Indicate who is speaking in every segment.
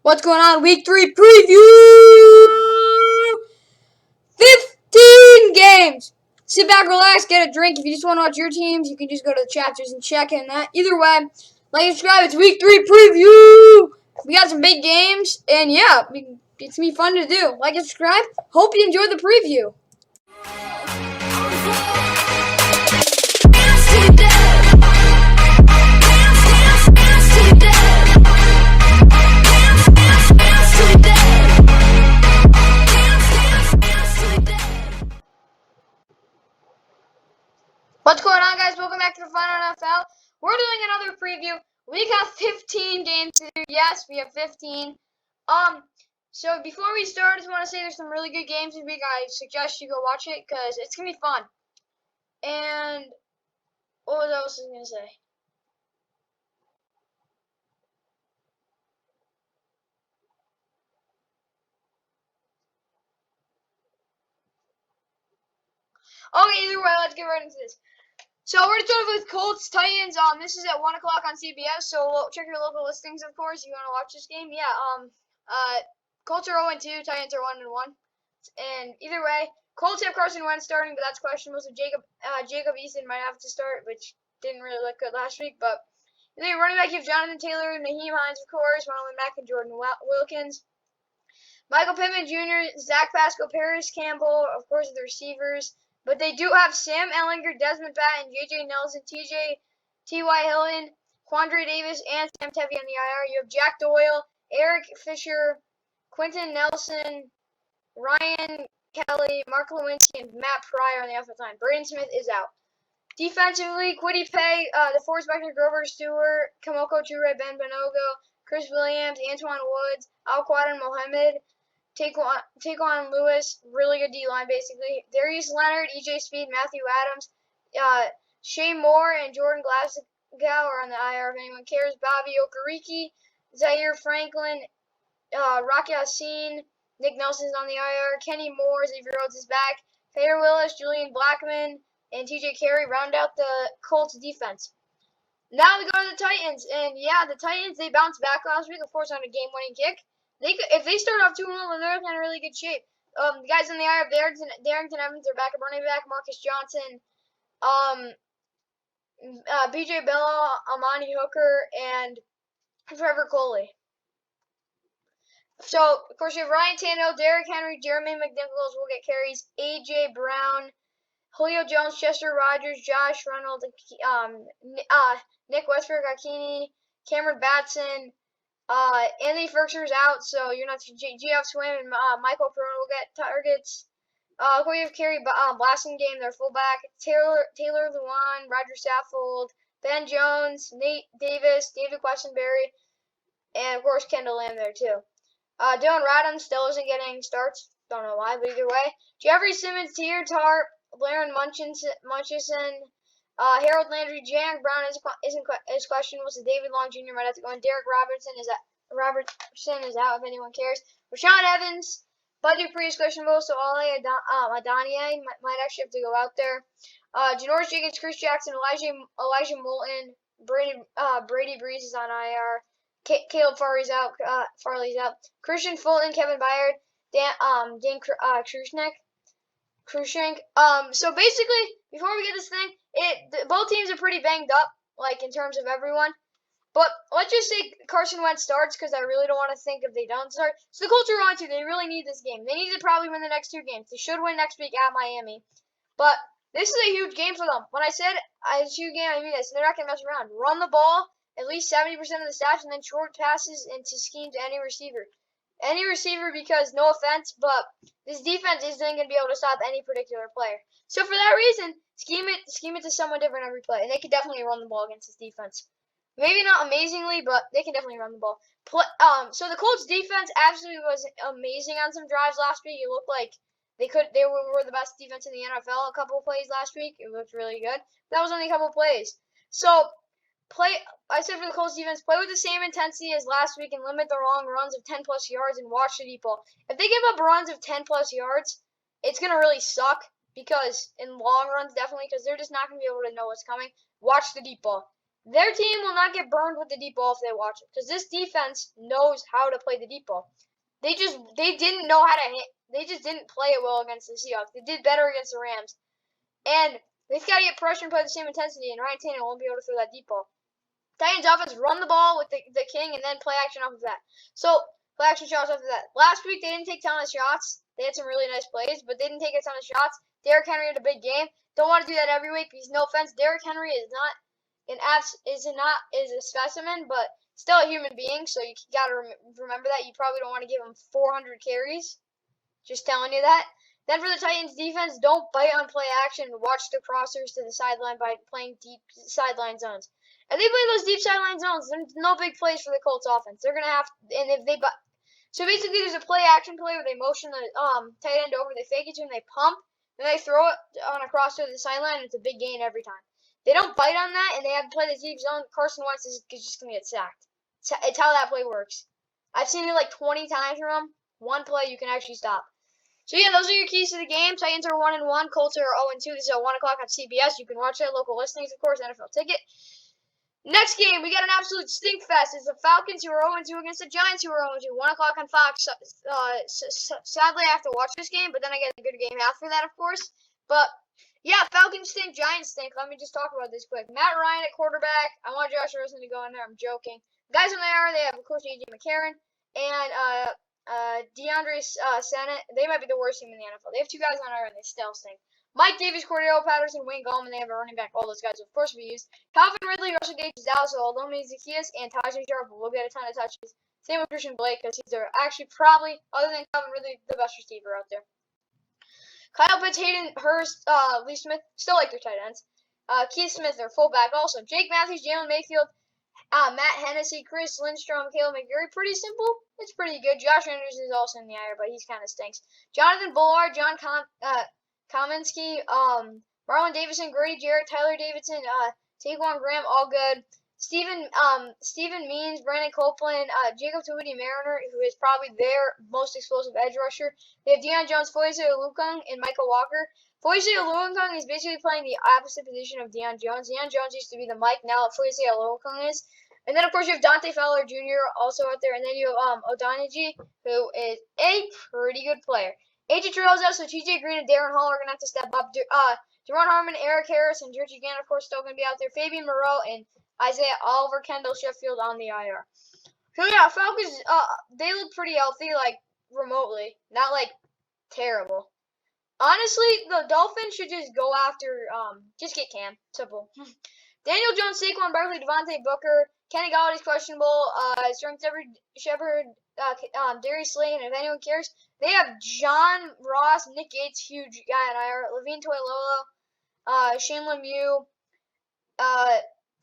Speaker 1: What's going on? Week 3 preview! 15 games! Sit back, relax, get a drink. If you just want to watch your teams, you can just go to the chapters and check in that. Either way, like and subscribe. It's Week 3 preview! We got some big games, and yeah, it's going to be fun to do. Like and subscribe. Hope you enjoyed the preview. What's going on, guys? Welcome back to the Fun NFL. We're doing another preview. We got 15 games to do. Yes, we have 15. So before we start, I just want to say there's some really good games this week. I suggest you go watch it because it's gonna be fun. And what else was I gonna say? Okay, either way, let's get right into this. So we're gonna start with Colts Titans. This is at 1 o'clock on CBS. So check your local listings, of course. If you want to watch this game, yeah. Colts are 0-2. Titans are 1-1. And either way, Colts have Carson Wentz starting, but that's questionable. So Jacob Eason might have to start, which didn't really look good last week. But then running back, you have Jonathan Taylor, Naheem Hines, of course, Marlon Mack, and Jordan Wilkins. Michael Pittman Jr., Zach Pascal, Paris Campbell, of course, the receivers. But they do have Sam Ehlinger, Desmond Batten, J.J. Nelson, T.Y. Hilton, Quandre Davis, and Sam Tevi on the IR. You have Jack Doyle, Eric Fisher, Quentin Nelson, Ryan Kelly, Mark Lewinsky, and Matt Pryor on the offensive line. Braden Smith is out. Defensively, Kwity Paye, DeForest Buckner, Grover Stewart, Kamoko Toure, Ben Bonogo, Chris Williams, Antoine Woods, Al-Quadin Mohammed, Taquan Lewis, really good D-line basically. Darius Leonard, E.J. Speed, Matthew Adams, Shea Moore, and Jordan Glasgow are on the IR if anyone cares. Bobby Okereke, Zaire Franklin, Rocky Yassin, Nick Nelson's on the IR. Kenny Moore, Xavier Rhodes is back. Fader Willis, Julian Blackman, and TJ Carey round out the Colts defense. Now we go to the Titans, and yeah, the Titans, they bounced back last week, of course, on a game-winning kick. If they start off 2-0, then they're in really good shape. The guys in the IR, Darrington Evans, they're back at running back. Marcus Johnson, B.J. Bello, Amani Hooker, and Trevor Coley. So, of course, you have Ryan Tannehill, Derrick Henry, Jeremy McNichols will get carries, A.J. Brown, Julio Jones, Chester Rogers, Josh Reynolds, Nick Westbrook-Ikhine, Cameron Batson, Anthony Ferguson's out, so you're not G.F. Swim and Michael Perone will get targets. We have Kerry Blasingame, their fullback, Taylor Lewan, Roger Saffold, Ben Jones, Nate Davis, David Questenberry, and of course Kendall Lamb there too. Dylan Radham still isn't getting starts. Don't know why, but either way. Jeffrey Simmons, Tier Tarp, Blaren Munchison, Harold Landry, Jack Brown is questionable, so David Long Jr. might have to go, and Derek Robertson is out if anyone cares. Rashaan Evans, Bud Dupree is questionable, so Ale Adoniyi might actually have to go out there. Janoris Jenkins, Chris Jackson, Elijah Moulton, Brady Breeze is on IR. Caleb Farley's out. Christian Fulton, Kevin Byard, Dan Krushenk. So basically, before we get this thing, both teams are pretty banged up, like in terms of everyone. But let's just say Carson Wentz starts, because I really don't want to think if they don't start. So the Colts are on to. They really need this game. They need to probably win the next 2 games. They should win next week at Miami. But this is a huge game for them. When I said it's a huge game, I mean this. They're not going to mess around. Run the ball at least 70% of the snaps, and then short passes into scheme to any receiver. Because, no offense, but this defense isn't going to be able to stop any particular player. So for that reason, scheme it to someone different every play. And they can definitely run the ball against this defense. Maybe not amazingly, but they can definitely run the ball. So the Colts defense absolutely was amazing on some drives last week. It looked like they were the best defense in the NFL a couple of plays last week. It looked really good. That was only a couple of plays. So I said for the Colts defense, play with the same intensity as last week and limit the long runs of 10+ yards and watch the deep ball. If they give up runs of 10+ yards, it's going to really suck in long runs, definitely, because they're just not going to be able to know what's coming. Watch the deep ball. their team will not get burned with the deep ball if they watch it, because this defense knows how to play the deep ball. They didn't know how to they just didn't play it well against the Seahawks. They did better against the Rams, and they've got to get pressure and play the same intensity. And Ryan Tannehill won't be able to throw that deep ball. Titans offense run the ball with the king and then play action off of that. So play action shots after that. Last week they didn't take a ton of shots. They had some really nice plays, but they didn't take a ton of shots. Derrick Henry had a big game. Don't want to do that every week because no offense, Derrick Henry is a specimen, but still a human being. So you gotta remember that. You probably don't want to give him 400 carries. Just telling you that. Then for the Titans defense, don't bite on play action. Watch the crossers to the sideline by playing deep sideline zones. If they play those deep sideline zones, there's no big plays for the Colts offense. They're gonna have, and if they, so basically there's a play action play where they motion the tight end over, they fake it to him, they pump, then they throw it on a crosser to the sideline. And it's a big gain every time. They don't bite on that, and they have to play the deep zone. Carson Wentz is just gonna get sacked. It's how that play works. I've seen it like 20 times from them. One play you can actually stop. So yeah, those are your keys to the game. Titans are 1-1. Colts are 0-2. This is at 1 o'clock on CBS. You can watch it at local listings, of course, NFL Ticket. Next game, we got an absolute stink fest. It's the Falcons who are 0-2 against the Giants who are 0-2. 1 o'clock on Fox. Sadly, I have to watch this game, but then I get a good game after that, of course. But yeah, Falcons stink, Giants stink. Let me just talk about this quick. Matt Ryan at quarterback. I want Josh Rosen to go in there. I'm joking. Guys in there, they have, of course, A.J. McCarron and DeAndre Sennett. They might be the worst team in the NFL. They have two guys on IR and they still stink. Mike Davis, Cordero Patterson, Wayne Gallman, they have a running back. All those guys, of course, we use. Calvin Ridley, Russell Gage, Dallas, Olome Zacchaeus, and Tajay Sharp will get a ton of touches. Same with Christian Blake because he's actually probably, other than Calvin Ridley, the best receiver out there. Kyle Pitts, Hayden Hurst, Lee Smith, still like their tight ends. Keith Smith, their fullback also. Jake Matthews, Jalen Mayfield, Matt Hennessy, Chris Lindstrom, Caleb McGarry. Pretty simple. It's pretty good. Josh Anderson is also in the IR, but he's kind of stinks. Jonathan Bullard, John Kaminsky, Marlon Davidson, Grady Jarrett, Tyler Davidson, Taquan Graham, all good. Steven Means, Brandon Copeland, Jacob Tuioti Mariner, who is probably their most explosive edge rusher. They have Deion Jones, Foyce Olukong, and Michael Walker. Foyce Olukong is basically playing the opposite position of Deion Jones. Deion Jones used to be the Mike, now Foyce Olukong is. And then, of course, you have Dante Fowler Jr. also out there. And then you have Odonaji, who is a pretty good player. AJ Terrell's out, so TJ Green and Darren Hall are going to have to step up. Jerron Harmon, Eric Harris, and Georgie Gann, of course, still going to be out there. Fabian Moreau and Isaiah Oliver, Kendall Sheffield on the IR. So, yeah, Falcons, they look pretty healthy, like, remotely. Not, like, terrible. Honestly, the Dolphins should just go after, just get Cam. Simple. Daniel Jones, Saquon Barkley, Devontae Booker, Kenny Galladay's questionable, Sterling Shepard, Darius Slayton, if anyone cares. They have John Ross, Nick Gates, huge guy on IR, Levine Toilolo, Shane Lemieux,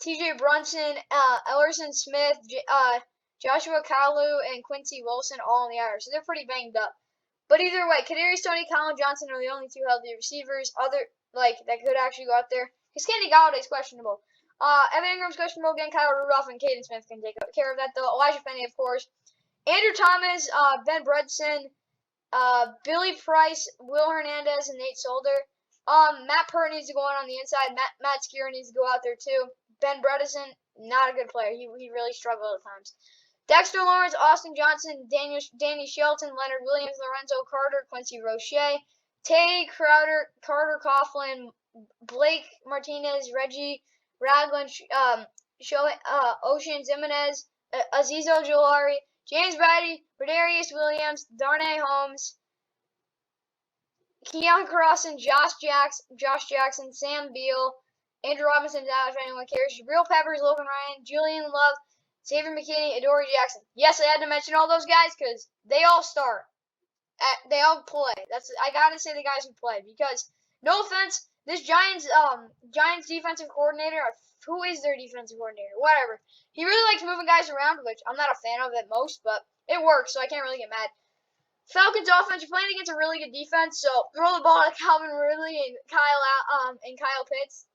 Speaker 1: TJ Brunson, Ellerson Smith, Joshua Kalu, and Quincy Wilson all in the IR. So they're pretty banged up. But either way, Kadarius Toney, Colin Johnson are the only two healthy receivers that could actually go out there. Because Kenny Galladay's questionable. Evan Ingram's questionable again. Kyle Rudolph and Caden Smith can take care of that, though. Elijah Finney, of course. Andrew Thomas, Ben Bredesen, Billy Price, Will Hernandez, and Nate Solder. Matt Pert needs to go on the inside. Matt Skira needs to go out there, too. Ben Bredesen, not a good player. He really struggled at times. Dexter Lawrence, Austin Johnson, Danny Shelton, Leonard Williams, Lorenzo Carter, Quincy Roche, Tay Crowder, Carter Coughlin, Blake Martinez, Reggie Ragland, Ocean Zimenez, Aziz Ojolari, James Brady, Bradarius Williams, Darnay Holmes, Keon Carson, Josh Jackson, Sam Beal, Andrew Robinson, if anyone cares, Jabril Peppers, Logan Ryan, Julian Love, Xavier McKinney, Adoree Jackson. Yes, I had to mention all those guys because they all start. They all play. I gotta say the guys who play because no offense, this Giants defensive coordinator, who is their defensive coordinator? Whatever. He really likes moving guys around, which I'm not a fan of at most, but it works, so I can't really get mad. Falcons offense, you're playing against a really good defense, so throw the ball to Calvin Ridley and Kyle Pitts.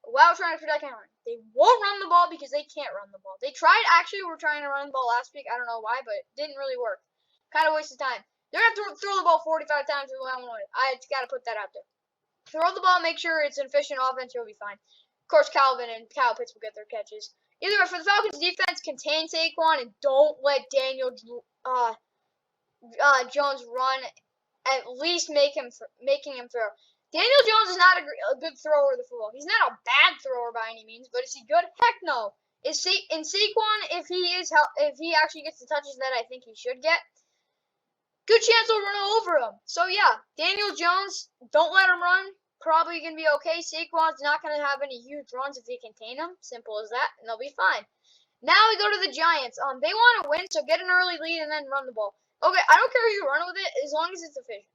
Speaker 1: While trying to protect Cameron. They won't run the ball because they can't run the ball. They were trying to run the ball last week. I don't know why, but it didn't really work. Kind of waste of time. They're going to have to throw the ball 45 times. I just got to put that out there. Throw the ball, make sure it's an efficient offense, you'll be fine. Of course, Calvin and Kyle Pitts will get their catches. Either way, for the Falcons defense, contain Saquon and don't let Daniel Jones run. At least making him throw. Daniel Jones is not a good thrower of the football. He's not a bad thrower by any means, but is he good? Heck no. In Saquon, if he actually gets the touches that I think he should get, good chance he'll run all over him. So yeah, Daniel Jones, don't let him run. Probably gonna be okay. Saquon's not gonna have any huge runs if they contain him. Simple as that, and they'll be fine. Now we go to the Giants. They want to win, so get an early lead and then run the ball. Okay, I don't care who you run with it, as long as it's efficient.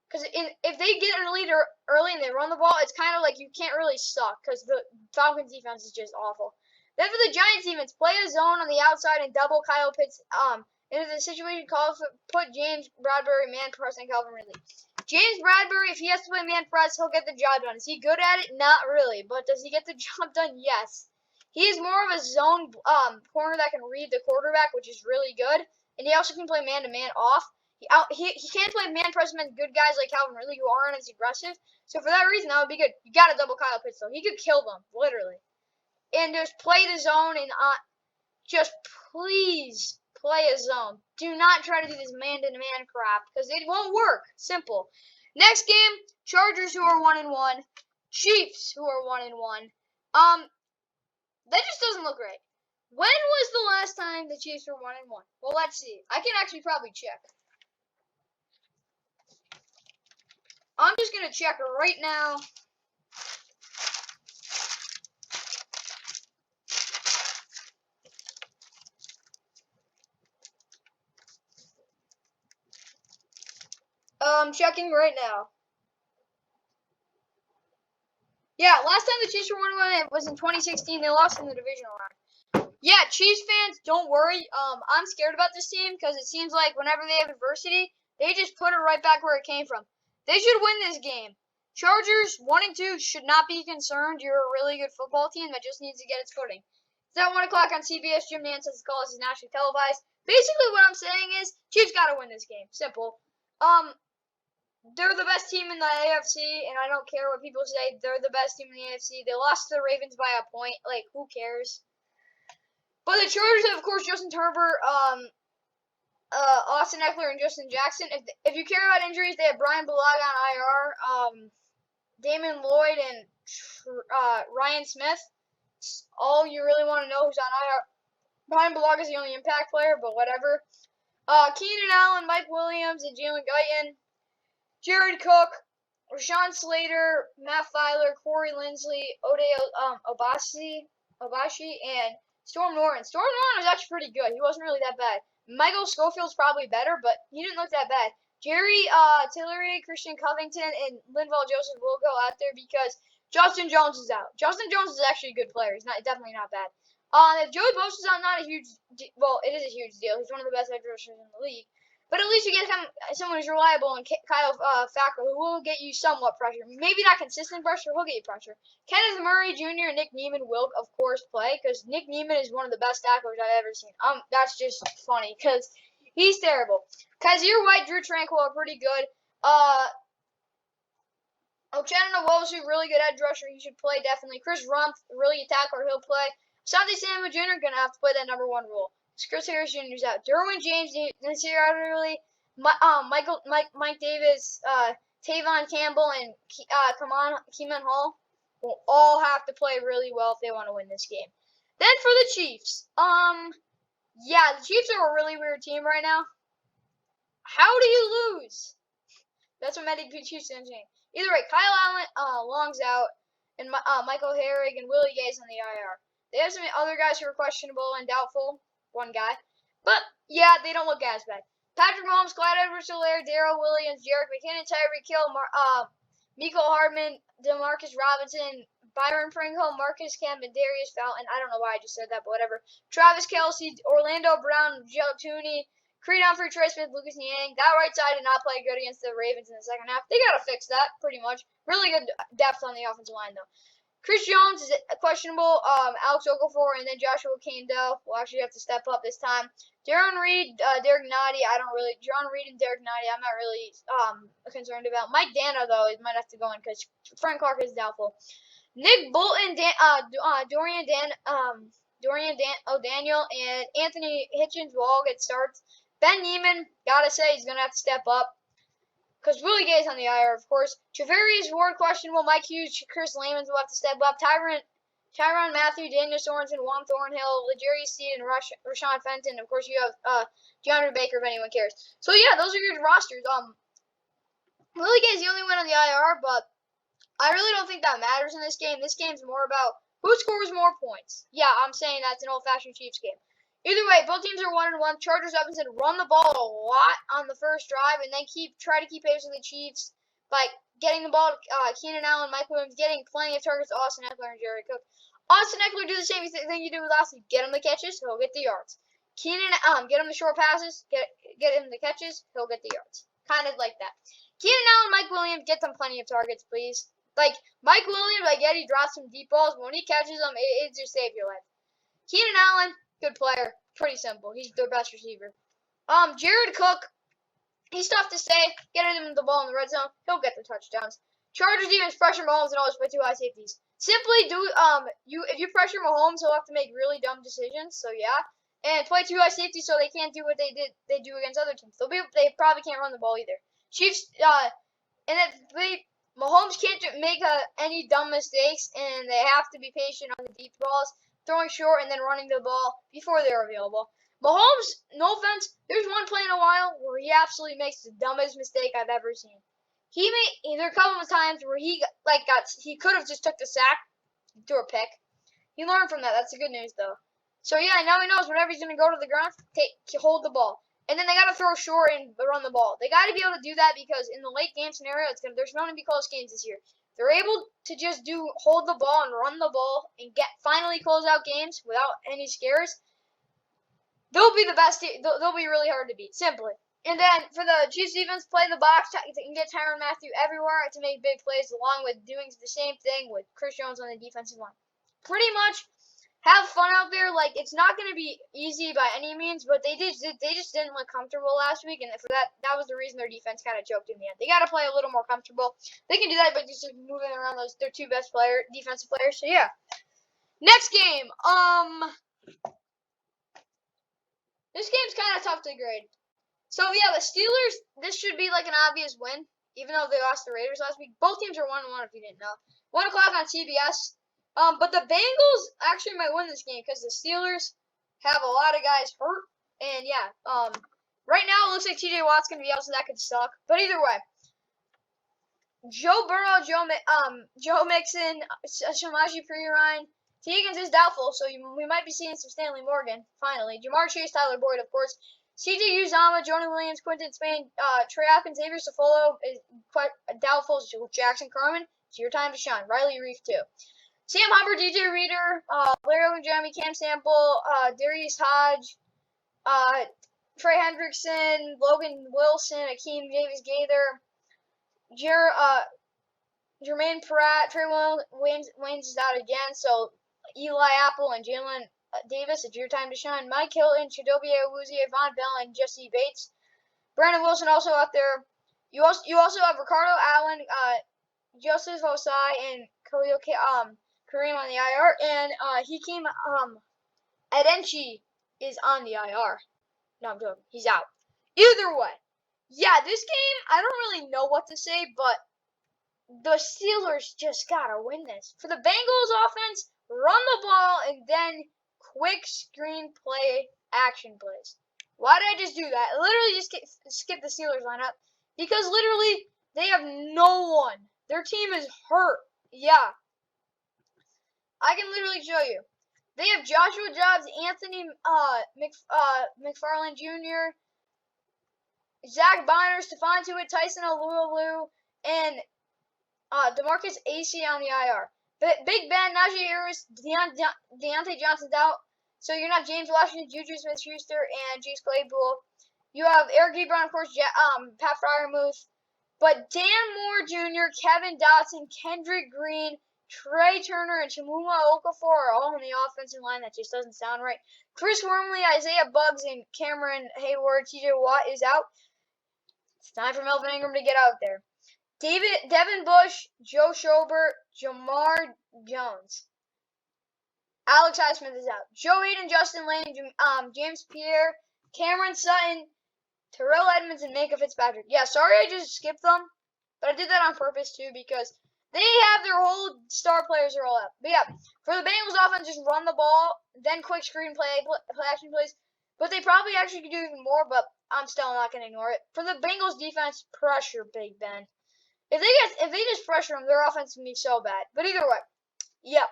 Speaker 1: Because if they get a lead early and they run the ball, it's kind of like you can't really suck because the Falcons defense is just awful. Then for the Giants defense, play a zone on the outside and double Kyle Pitts into the situation called for put James Bradbury man press and Calvin Ridley. James Bradbury, if he has to play man press, he'll get the job done. Is he good at it? Not really, but does he get the job done? Yes. He is more of a zone corner that can read the quarterback, which is really good, and he also can play man to man off. He can't play man press against good guys like Calvin Ridley who aren't as aggressive. So for that reason, that would be good. You got to double Kyle Pitts though. He could kill them literally. And just play the zone and just please play a zone. Do not try to do this man-to-man crap because it won't work. Simple. Next game, Chargers who are 1-1, Chiefs who are 1-1. That just doesn't look right. When was the last time the Chiefs were 1-1? Well, let's see. I can actually probably check. I'm just gonna check right now. Checking right now. Yeah, last time the Chiefs were 1-1 was in 2016. They lost in the divisional round. Yeah, Chiefs fans, don't worry. I'm scared about this team because it seems like whenever they have adversity, they just put it right back where it came from. They should win this game. Chargers 1-2 should not be concerned. You're a really good football team that just needs to get its footing. It's at 1 o'clock on CBS. Jim Nantz says the call is nationally televised. Basically, what I'm saying is Chiefs got to win this game. Simple. They're the best team in the AFC, and I don't care what people say. They're the best team in the AFC. They lost to the Ravens by a point. Like, who cares? But the Chargers have, of course, Justin Herbert, Austin Eckler, and Justin Jackson. If you care about injuries, they have Brian Bulaga on IR, Damon Lloyd, and Ryan Smith. It's all you really want to know who's on IR. Brian Bulaga is the only impact player, but whatever. Keenan Allen, Mike Williams, and Jalen Guyton. Jared Cook, Rashawn Slater, Matt Filer, Corey Linsley, Ode Obashi, and Storm Norton. Storm Norton was actually pretty good. He wasn't really that bad. Michael Schofield's probably better, but he didn't look that bad. Jerry Tillery, Christian Covington, and Linval Joseph will go out there because Justin Jones is out. Justin Jones is actually a good player. He's definitely not bad. If Joey Bosa's out, not a huge well, it is a huge deal. He's one of the best edge rushers in the league. But at least you get someone who's reliable and Kyle Fackrell, who will get you somewhat pressure. Maybe not consistent pressure, he'll get you pressure. Kenneth Murray Jr. and Nick Niemann will, of course, play because Nick Niemann is one of the best tacklers I've ever seen. That's just funny because he's terrible. Kaiser White, Drew Tranquil are pretty good. Uchenna Nwosu, really good edge rusher. He should play definitely. Chris Rumph, really good tackler. He'll play. Asante Samuel Jr. going to have to play that number 1 role. Chris Harris Jr. is out. Derwin James, Nasir Adderley, Mike Davis, Tavon Campbell, and Keeman Hall will all have to play really well if they want to win this game. Then for the Chiefs, yeah, the Chiefs are a really weird team right now. How do you lose? That's what many Chiefs fans saying. Either way, Kyle Allen, Long's out, and Michael Herrig and Willie Gay's on the IR. They have some other guys who are questionable and doubtful. One guy. But, yeah, they don't look as bad. Patrick Mahomes, Clyde Edwards-Helaire, Darrell Williams, Jerick McKinnon, Tyreek Hill, Mecole Hardman, Demarcus Robinson, Byron Pringle, Marcus Kemp, and Darius Fountain. I don't know why I just said that, but whatever. Travis Kelce, Orlando Brown, Joe Tooney, Creed Humphrey, Trey Smith, Lucas Niang. That right side did not play good against the Ravens in the second half. They got to fix that, pretty much. Really good depth on the offensive line, though. Chris Jones is questionable. Alex Okafor and then Joshua Campbell will actually have to step up this time. Jaron Reed, Derek Nottie, Jaron Reed and Derek Nottie, I'm not really concerned about. Mike Dana, though, he might have to go in because Frank Clark is doubtful. Nick Bolton, Dorian O'Daniel, and Anthony Hitchens will all get starts. Ben Neiman, gotta say, he's gonna have to step up. Because Willie Gay's on the IR, of course. Travarius Ward, questionable. Mike Hughes, Chris Lamons will have to step up. Tyron Matthew, Daniel Sorensen, Juan Thornhill, Legarius Steed, and Rashawn Fenton. Of course, you have DeAndre Baker, if anyone cares. So, yeah, those are your rosters. Willie Gay's the only one on the IR, but I really don't think that matters in this game. This game's more about who scores more points. Yeah, I'm saying that's an old-fashioned Chiefs game. Either way, both teams are 1-1. Chargers Evanson run the ball a lot on the first drive, and then try to keep pace with the Chiefs by getting the ball to Keenan Allen, Mike Williams, getting plenty of targets to Austin Eckler and Jared Cook. Austin Eckler do the same thing you did with last week. Get him the catches, he'll get the yards. Keenan, get him the short passes, get him the catches, he'll get the yards. Kind of like that. Keenan Allen, Mike Williams, get them plenty of targets, please. Like, Mike Williams, I get he drops some deep balls, but when he catches them, it just saves your life. Keenan Allen, good player. Pretty simple. He's their best receiver. Jared Cook, he's tough to say. Get him the ball in the red zone, he'll get the touchdowns. Chargers defense pressure Mahomes and always play two high safeties. Simply do if you pressure Mahomes, he'll have to make really dumb decisions. So yeah, and play two high safeties so they can't do what they do against other teams. They probably can't run the ball either. Chiefs and then Mahomes can't make any dumb mistakes, and they have to be patient on the deep balls, throwing short and then running the ball before they're available. Mahomes, no offense, there's one play in a while where he absolutely makes the dumbest mistake I've ever seen. There are a couple of times where he could have just took the sack, threw a pick. He learned from that. That's the good news, though. So yeah, now he knows whenever he's gonna go to the ground, hold the ball. And then they got to throw short and run the ball. They got to be able to do that because in the late game scenario, there's going to be close games this year. They're able to just hold the ball and run the ball and finally close out games without any scares. They'll be the best. They'll be really hard to beat, simply. And then for the Chiefs defense, play the box. They can get Tyrann Mathieu everywhere to make big plays, along with doing the same thing with Chris Jones on the defensive line. Pretty much. Have fun out there. Like, it's not going to be easy by any means, but they just didn't look comfortable last week, and for that was the reason their defense kind of choked in the end. They got to play a little more comfortable. They can do that, but just moving around their two best defensive players. So yeah, next game. This game's kind of tough to grade. So yeah, the Steelers. This should be like an obvious win, even though they lost the Raiders last week. Both teams are 1-1 if you didn't know. 1 o'clock on CBS. But the Bengals actually might win this game because the Steelers have a lot of guys hurt. And yeah, right now it looks like TJ Watt's going to be out, so that could suck. But either way, Joe Burrow, Joe Mixon, Samaje Perine, T. Higgins is doubtful, so we might be seeing some Stanley Morgan, finally. Jamar Chase, Tyler Boyd, of course. C.J. Uzomah, Jonah Williams, Quinton Spain, Trey Hopkins, Xavier Safolo is quite doubtful. Jackson Carman, it's your time to shine. Riley Reef, too. Sam Hubbard, DJ Reader, Larry Jeremy, Cam Sample, Darius Hodge, Trey Hendrickson, Logan Wilson, Akeem Davis-Gaither, Jermaine Pratt, Trey Waynes is out again, so Eli Apple and Jalen Davis, it's your time to shine. Mike Hilton, Chidobe Awuzie, Von Bell, and Jesse Bates. Brandon Wilson also out there. You also have Ricardo Allen, Joseph Osai, and Khalil Kareem on the IR, and Hakeem Adenchi is on the IR. No, I'm joking. He's out. Either way, yeah, this game, I don't really know what to say, but the Steelers just gotta win this. For the Bengals offense, run the ball and then quick screen play action plays. Why did I just do that? I literally just skip the Steelers lineup because literally they have no one. Their team is hurt. Yeah. I can literally show you. They have Joshua Dobbs, Anthony McFarland Jr., Zach Bonner, Stephon Tuitt, Tyson Alualu, and DeMarcus Acey on the IR. Big Ben, Najee Harris, Deontay Johnson's out. So you're not James Washington, Juju Smith-Schuster, and Chase Claypool. You have Eric Ebron, of course, Pat Freiermuth. But Dan Moore Jr., Kevin Dotson, Kendrick Green, Trey Turner, and Chimuma Okafor are all on the offensive line. That just doesn't sound right. Chris Wormley, Isaiah Buggs, and Cameron Hayward. TJ Watt is out. It's time for Melvin Ingram to get out there. Devin Bush, Joe Schobert, Jamar Jones. Alex Highsmith is out. Joe Hayden, Justin Lane, James Pierre, Cameron Sutton, Terrell Edmonds, and Minka Fitzpatrick. Yeah, sorry I just skipped them, but I did that on purpose too because they have their whole star players are all out. But yeah, for the Bengals offense, just run the ball, then quick screen play action plays. But they probably actually could do even more, but I'm still not going to ignore it. For the Bengals defense, pressure Big Ben. If they just pressure them, their offense can be so bad. But either way, yeah.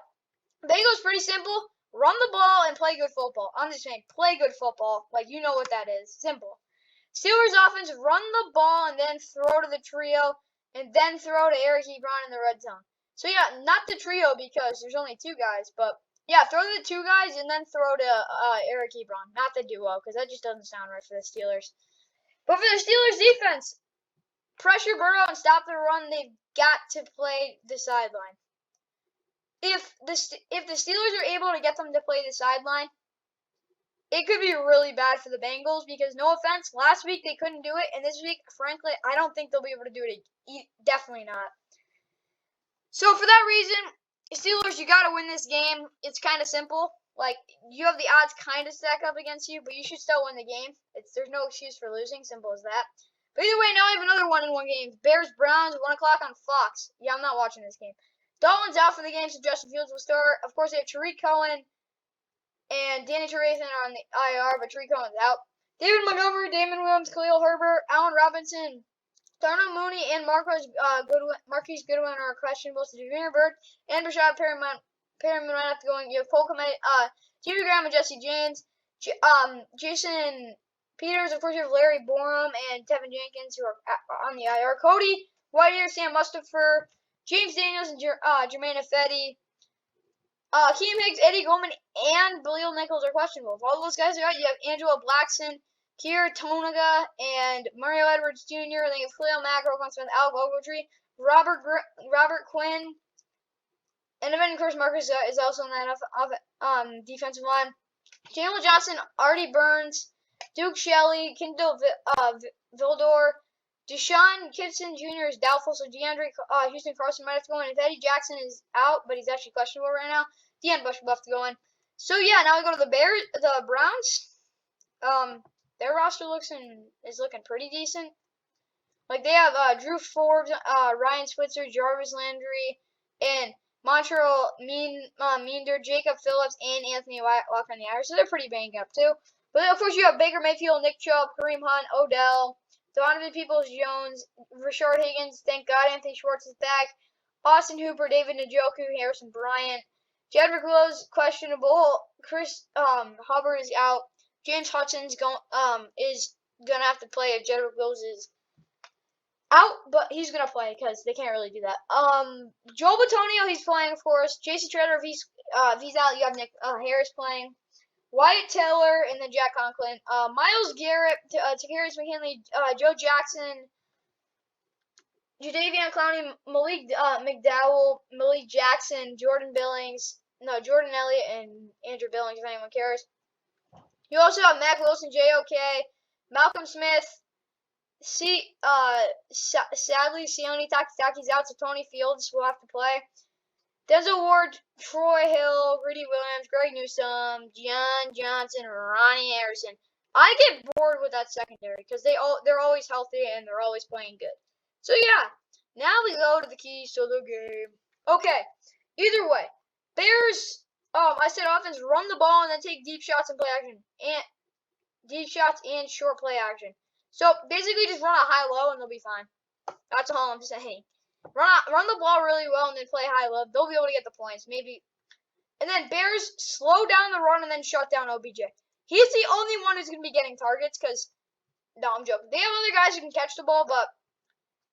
Speaker 1: Bengals pretty simple. Run the ball and play good football. I'm just saying, play good football. Like, you know what that is. Simple. Steelers offense, run the ball and then throw to the trio and then throw to Eric Ebron in the red zone. So, yeah, not the trio because there's only two guys. But, yeah, throw to the two guys and then throw to Eric Ebron. Not the duo because that just doesn't sound right for the Steelers. But for the Steelers defense, pressure Burrow and stop the run. They've got to play the sideline. If the Steelers are able to get them to play the sideline, it could be really bad for the Bengals because, no offense, last week they couldn't do it, and this week, frankly, I don't think they'll be able to do it. Definitely not. So for that reason, Steelers, you got to win this game. It's kind of simple. Like, you have the odds kind of stack up against you, but you should still win the game. There's no excuse for losing. Simple as that. But either way, now I have another 1-1 game. Bears-Browns, 1 o'clock on Fox. Yeah, I'm not watching this game. Dalton's out for the game, so Justin Fields will start. Of course, they have Tariq Cohen and Danny Trevathan are on the IR, but Tariq Cohen's out. David Montgomery, Damon Williams, Khalil Herbert, Allen Robinson, Darnell Mooney, and Marquise Goodwin are questionable. So Jameer Bird and Rashad Perriman might have to go in. You have Cole Kmet, Jimmy Graham, and Jesse James. Jason Peters, of course, you have Larry Borum and Tevin Jenkins, who are on the IR. Cody Whitehair, Sam Mustipher, James Daniels, and Jermaine Ifedi. Keem Higgs, Eddie Goldman, and Bilal Nichols are questionable. If all those guys are out, you have Angelo Blackson, Kier Tonaga, and Mario Edwards Jr. Then you have Khalil Mack, Roquan Smith, Al Ogletree, Robert Quinn, and then, of course, Marcus is also on that defensive line. Jalen Johnson, Artie Burns, Duke Shelley, Kendall Vildor, Deshaun Gibson Jr. is doubtful, so DeAndre Houston Carson might have to go in. If Eddie Jackson is out, but he's actually questionable right now, DeAndre Bush will have to go in. So yeah, now we go to the Browns. Their roster is looking pretty decent. Like they have Drew Forbes, Ryan Switzer, Jarvis Landry, and Montreal Meander, Jacob Phillips, and Anthony Walker on the Irish. So they're pretty banged up too. But then, of course, you have Baker Mayfield, Nick Chubb, Kareem Hunt, Odell, Donovan Peoples-Jones, Rashard Higgins, thank God Anthony Schwartz is back, Austin Hooper, David Njoku, Harrison Bryant, Jedrick Wills questionable, Chris Hubbard is out, James Hudson's is gonna have to play if Jedrick Wills is out, but he's gonna play because they can't really do that. Joel Bitonio, he's playing, of course. J.C. Treader, if he's out, you have Nick Harris playing. Wyatt Taylor, and then Jack Conklin. Myles Garrett, Takarius McKinley, Joe Jackson, Jadeveon Clowney, Malik McDowell, Malik Jackson, Jordan Elliott, and Andrew Billings, if anyone cares. You also have Mac Wilson, JOK, Malcolm Smith. Sadly, Sione Taki's out, so Tony Fields will have to play. Denzel Ward, Troy Hill, Greedy Williams, Greg Newsome, John Johnson, Ronnie Harrison. I get bored with that secondary because they're always healthy and they're always playing good. So yeah, now we go to the keys to the game. Okay, either way, Bears. I said offense, run the ball and then take deep shots and play action, and deep shots and short play action. So basically, just run a high-low and they'll be fine. That's all I'm saying. Run the ball really well and then play high-low. They'll be able to get the points, maybe. And then Bears slow down the run and then shut down OBJ. He's the only one who's going to be getting targets because, no, I'm joking. They have other guys who can catch the ball, but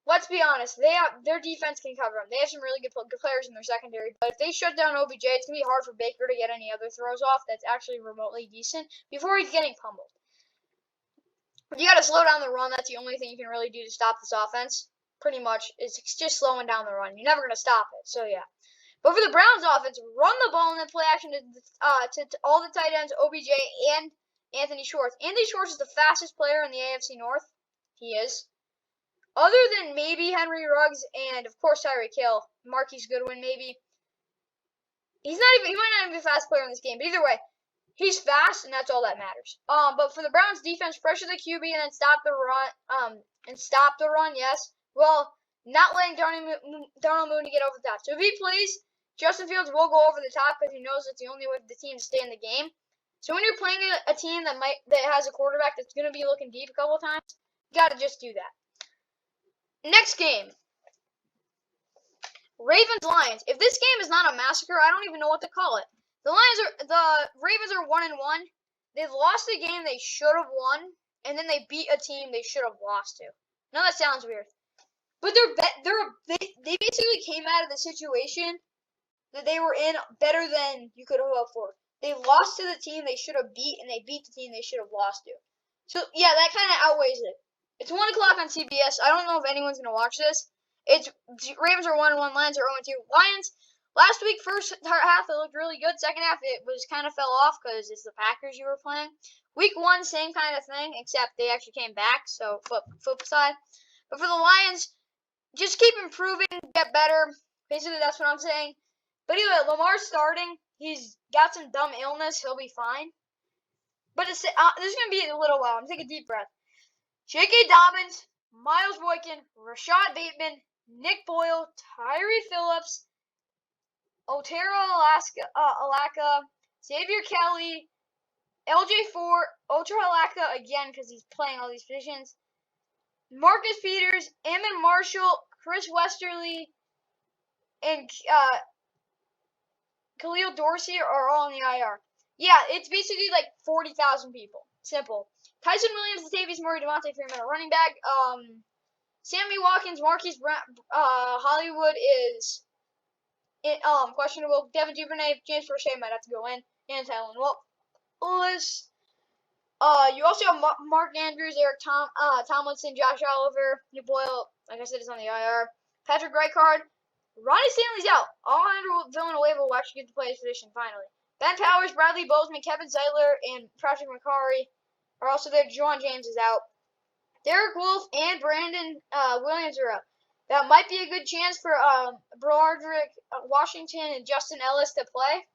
Speaker 1: let's be honest. Their defense can cover them. They have some really good players in their secondary. But if they shut down OBJ, it's going to be hard for Baker to get any other throws off that's actually remotely decent before he's getting pummeled. But you got to slow down the run. That's the only thing you can really do to stop this offense. Pretty much. It's just slowing down the run. You're never going to stop it. So, yeah. But for the Browns offense, run the ball and then play action to all the tight ends, OBJ and Anthony Schwartz. Anthony Schwartz is the fastest player in the AFC North. He is. other than maybe Henry Ruggs and, of course, Tyreek Hill, Marquise Goodwin maybe. He might not even be a fast player in this game, but either way, he's fast, and that's all that matters. But for the Browns defense, pressure the QB and then stop the run. Yes. Well, not letting Darnell Mooney get over the top. So if he plays, Justin Fields will go over the top because he knows it's the only way for the team to stay in the game. So when you're playing a team that has a quarterback that's going to be looking deep a couple of times, you got to just do that. Next game, Ravens-Lions. If this game is not a massacre, I don't even know what to call it. The Ravens are 1-1. They've lost a game they should have won, and then they beat a team they should have lost to. Now that sounds weird, but they basically came out of the situation that they were in better than you could have hoped for. They lost to the team they should have beat, and they beat the team they should have lost to. So yeah, that kind of outweighs it. It's 1 o'clock on CBS. I don't know if anyone's gonna watch this. It's Ravens are 1-1. Lions are 0-2. Lions. Last week, first half, it looked really good. Second half, it was kind of fell off because it's the Packers you were playing. Week 1, same kind of thing, except they actually came back, so flip side. But for the Lions, just keep improving, get better. Basically, that's what I'm saying. But anyway, Lamar's starting. He's got some dumb illness. He'll be fine. But this is going to be a little while. I'm taking a deep breath. J.K. Dobbins, Miles Boykin, Rashad Bateman, Nick Boyle, Tyree Phillips, Otero Alaka, Xavier Kelly, LJ Ford, Otero Alaka again because he's playing all these positions, Marcus Peters, Amon Marshall, Chris Westerly, and Khalil Dorsey are all in the IR. Yeah, it's basically like 40,000 people. Simple. Tyson Williams, Latavius Murray, Devontae Freeman are running back. Sammy Watkins, Marquise Brown, Hollywood is questionable. Devin Duvernay, James Prochet might have to go in. And Tylen Willis. You also have Mark Andrews, Eric Tomlinson, Josh Oliver, Nick Boyle, like I said, is on the IR. Patrick Reichard. Ronnie Stanley's out. Alejandro Villanueva will actually get to play his position finally. Ben Powers, Bradley Bozeman, Kevin Zeitler, and Patrick McCarry are also there. Juwan James is out. Derek Wolfe and Brandon Williams are out. That might be a good chance for Broderick Washington and Justin Ellis to play.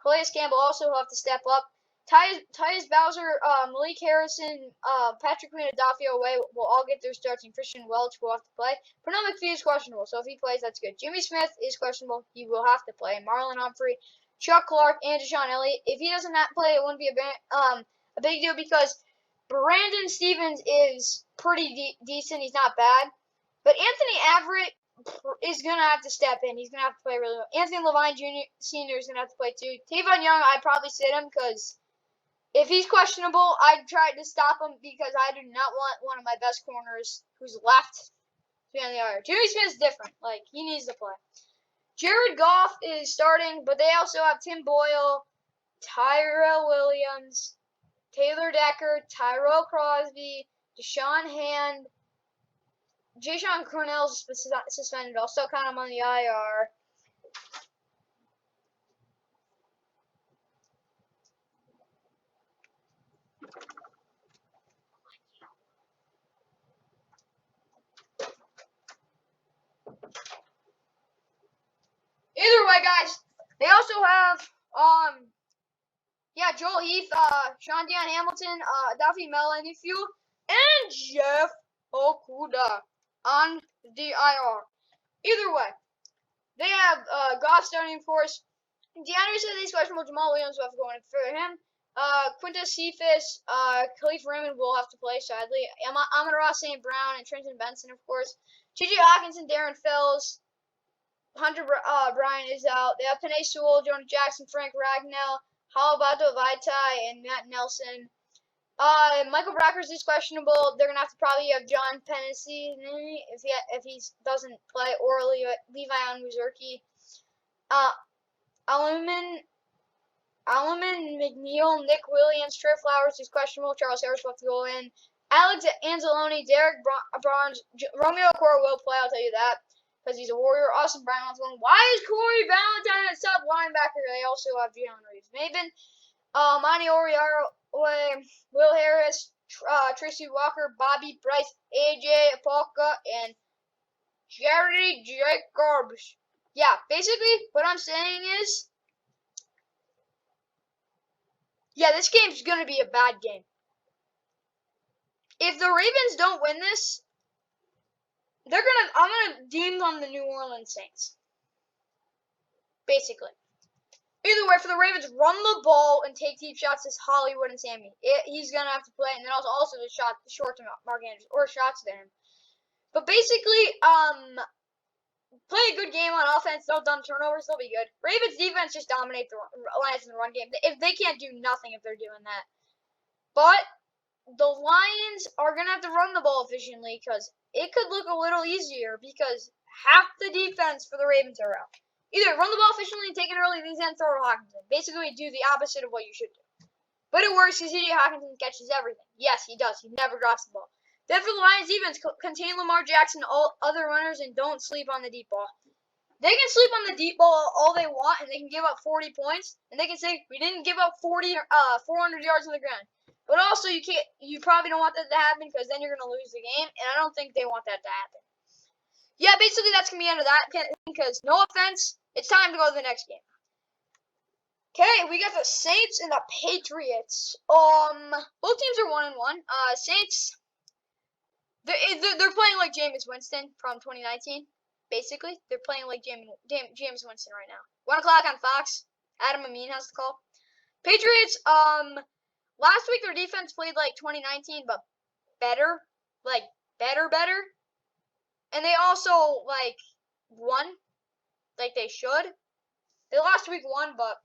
Speaker 1: Calais Campbell also will have to step up. Tyus Bowser, Malik Harrison, Patrick Queen, and Dafio Way will all get their starts, and Christian Welch will have to play. Pernell McPhee is questionable, so if he plays, that's good. Jimmy Smith is questionable. He will have to play. Marlon Humphrey, Chuck Clark, and Deshaun Elliott. If he doesn't play, it wouldn't be a big deal because Brandon Stevens is pretty decent. He's not bad. But Anthony Averett is going to have to step in. He's going to have to play really well. Anthony Levine Sr. is going to have to play too. Tavon Young, I'd probably sit him because if he's questionable, I'd try to stop him because I do not want one of my best corners who's left to be on the IR. Jimmy Smith's different. Like, he needs to play. Jared Goff is starting, but they also have Tim Boyle, Tyrell Williams, Taylor Decker, Tyrell Crosby, Deshaun Hand, Jayshon Cornell's suspended. I'll still count him on the IR. Either way, guys, they also have Joel Heath, Sean Dion Hamilton, Duffy Melanifiu, and Jeff Okuda on the IR. Either way, they have Goff starting for us. DeAndre said he's questionable. Jamal Williams will have to go in for him. Quintus Cephas, Khalif Raymond will have to play, sadly. Amon-Ra St. Brown and Trenton Benson, of course. J.J. Hawkinson, Darren Fells. Hunter Bryan is out. They have Penei Sewell, Jonah Jackson, Frank Ragnell, Halabato Vaitai, and Matt Nelson. Michael Brockers is questionable. They're gonna have to probably have John Penisi if he doesn't play, or Levi Onwuzurike. Alaman McNeil, Nick Williams, Trey Flowers is questionable. Charles Harris will have to go in. Alex Anzalone, Derek Barnes, Romeo Okoro will play. I'll tell you that. Because he's a Warrior. Austin Brown wants one. Why is Corey Valentine a sub linebacker? They also have Jalen Reeves. Maven, Monty Oriaro, Will Harris, Tracy Walker, Bobby Bryce, AJ Polka, and Jerry Jacobs. Yeah, basically what I'm saying is, yeah, this game's gonna be a bad game. If the Ravens don't win this, I'm gonna deem them the New Orleans Saints. Basically. Either way, for the Ravens, run the ball and take deep shots to Hollywood and Sammy. He's gonna have to play, and then also the short to Mark Andrews or shots to him. But basically, play a good game on offense. No dumb turnovers. They'll be good. Ravens defense just dominate the Lions in the run game. If they can't do nothing if they're doing that. But the Lions are gonna have to run the ball efficiently because it could look a little easier because half the defense for the Ravens are out. Either run the ball efficiently and take it early, then throw to Hawkinson. Basically, do the opposite of what you should do. But it works because TJ Hawkinson catches everything. Yes, he does. He never drops the ball. Then for the Lions defense, contain Lamar Jackson and all other runners and don't sleep on the deep ball. They can sleep on the deep ball all they want and they can give up 40 points and they can say we didn't give up 400 yards on the ground. But also you probably don't want that to happen because then you're going to lose the game and I don't think they want that to happen. Yeah, basically that's going to be the end of that because no offense, it's time to go to the next game. Okay, we got the Saints and the Patriots. Both teams are 1-1. Saints, they're playing like Jameis Winston from 2019. Basically, they're playing like Jameis Winston right now. 1 o'clock on Fox. Adam Amin has the call. Patriots, last week their defense played like 2019, but better. Like, better. And they also, like, won. Like they should. They lost week 1, but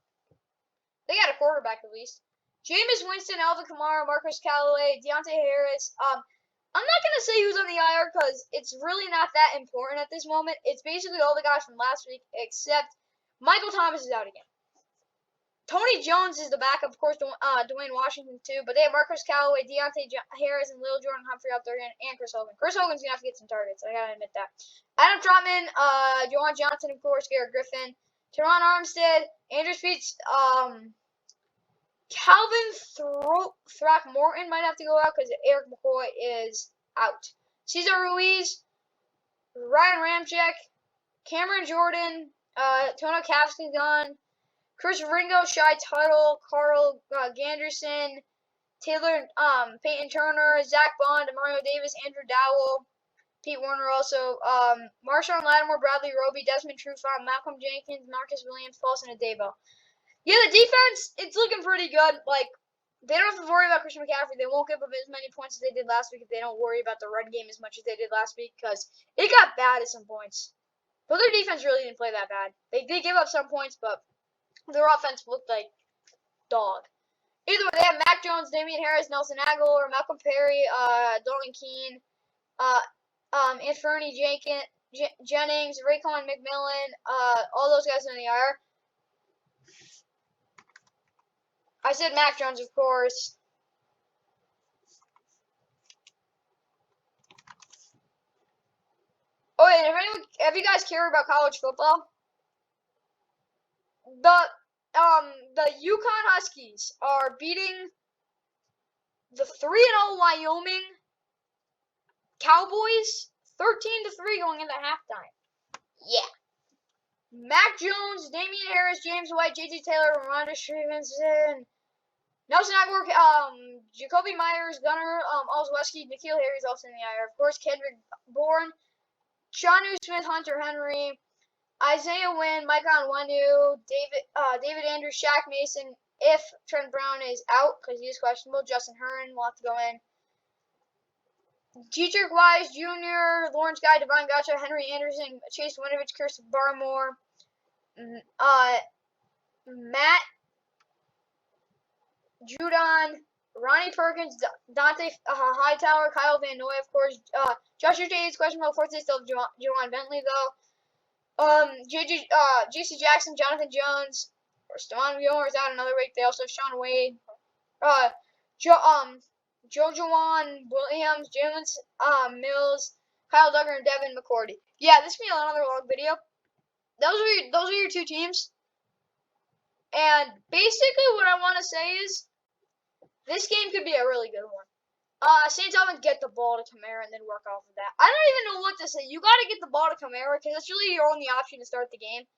Speaker 1: they got a quarterback at least. Jameis Winston, Alvin Kamara, Marcus Callaway, Deontay Harris. I'm not going to say who's on the IR because it's really not that important at this moment. It's basically all the guys from last week except Michael Thomas is out again. Tony Jones is the backup, of course, Dwayne Washington too, but they have Marcus Callaway, Deontay Harris, and Lil Jordan Humphrey out there and Chris Hogan. Chris Hogan's going to have to get some targets, I got to admit that. Adam Trotman, Juwan Johnson, of course, Garrett Griffin, Teron Armstead, Andrew Speeds, Calvin Throckmorton might have to go out because Eric McCoy is out. Cesar Ruiz, Ryan Ramczyk, Cameron Jordan, Tono Kavsky gone, Chris Ringo, Shai Tuttle, Carl Ganderson, Taylor Peyton Turner, Zach Bond, Mario Davis, Andrew Dowell, Pete Warner also, Marshawn Lattimore, Bradley Roby, Desmond Trufant, Malcolm Jenkins, Marcus Williams, Paulson Adebo. Yeah, the defense, it's looking pretty good. Like, they don't have to worry about Christian McCaffrey. They won't give up as many points as they did last week if they don't worry about the run game as much as they did last week because it got bad at some points. But their defense really didn't play that bad. They gave up some points, but their offense looked like dog. Either way, they have Mac Jones, Damian Harris, Nelson Aguilar, Malcolm Perry, Dalton Keene, Anthony Jennings, Raekwon McMillan, all those guys in the IR. I said Mac Jones, of course. Oh, and if you guys care about college football, the UConn Huskies are beating the 3-0 Wyoming Cowboys 13-3 going into halftime. Yeah. Mac Jones, Damian Harris, James White, J.J. Taylor, Rhonda Stevenson, Nelson Aguilar, Jacoby Myers, Gunnar Olszewski, N'Keal Harry's also in the IR. Of course, Kendrick Bourne, Jonnu Smith, Hunter Henry, Isaiah Wynn, Mike Onwenu, David Andrews, Shaq Mason, if Trent Brown is out, because he is questionable. Justin Hearn will have to go in. Dietrich Wise Jr., Lawrence Guy, Devon Gotcha, Henry Anderson, Chase Winovich, Kirsten Barmore, Matt Judon, Ronnie Perkins, Dante Hightower, Kyle Van Noy, of course. Joshua J is questionable. Of course, they still have Juwan Bentley, though. J.C. Jackson, Jonathan Jones, or Stephon Gilmore is out another week. They also have Sean Wade, Jojuan Williams, Jalen Mills, Kyle Duggar, and Devin McCourty. Yeah, this will be another long video. Those are your two teams. And basically what I want to say is this game could be a really good one. Saints offense, get the ball to Kamara and then work off of that. I don't even know what to say. You got to get the ball to Kamara because that's really your only option to start the game.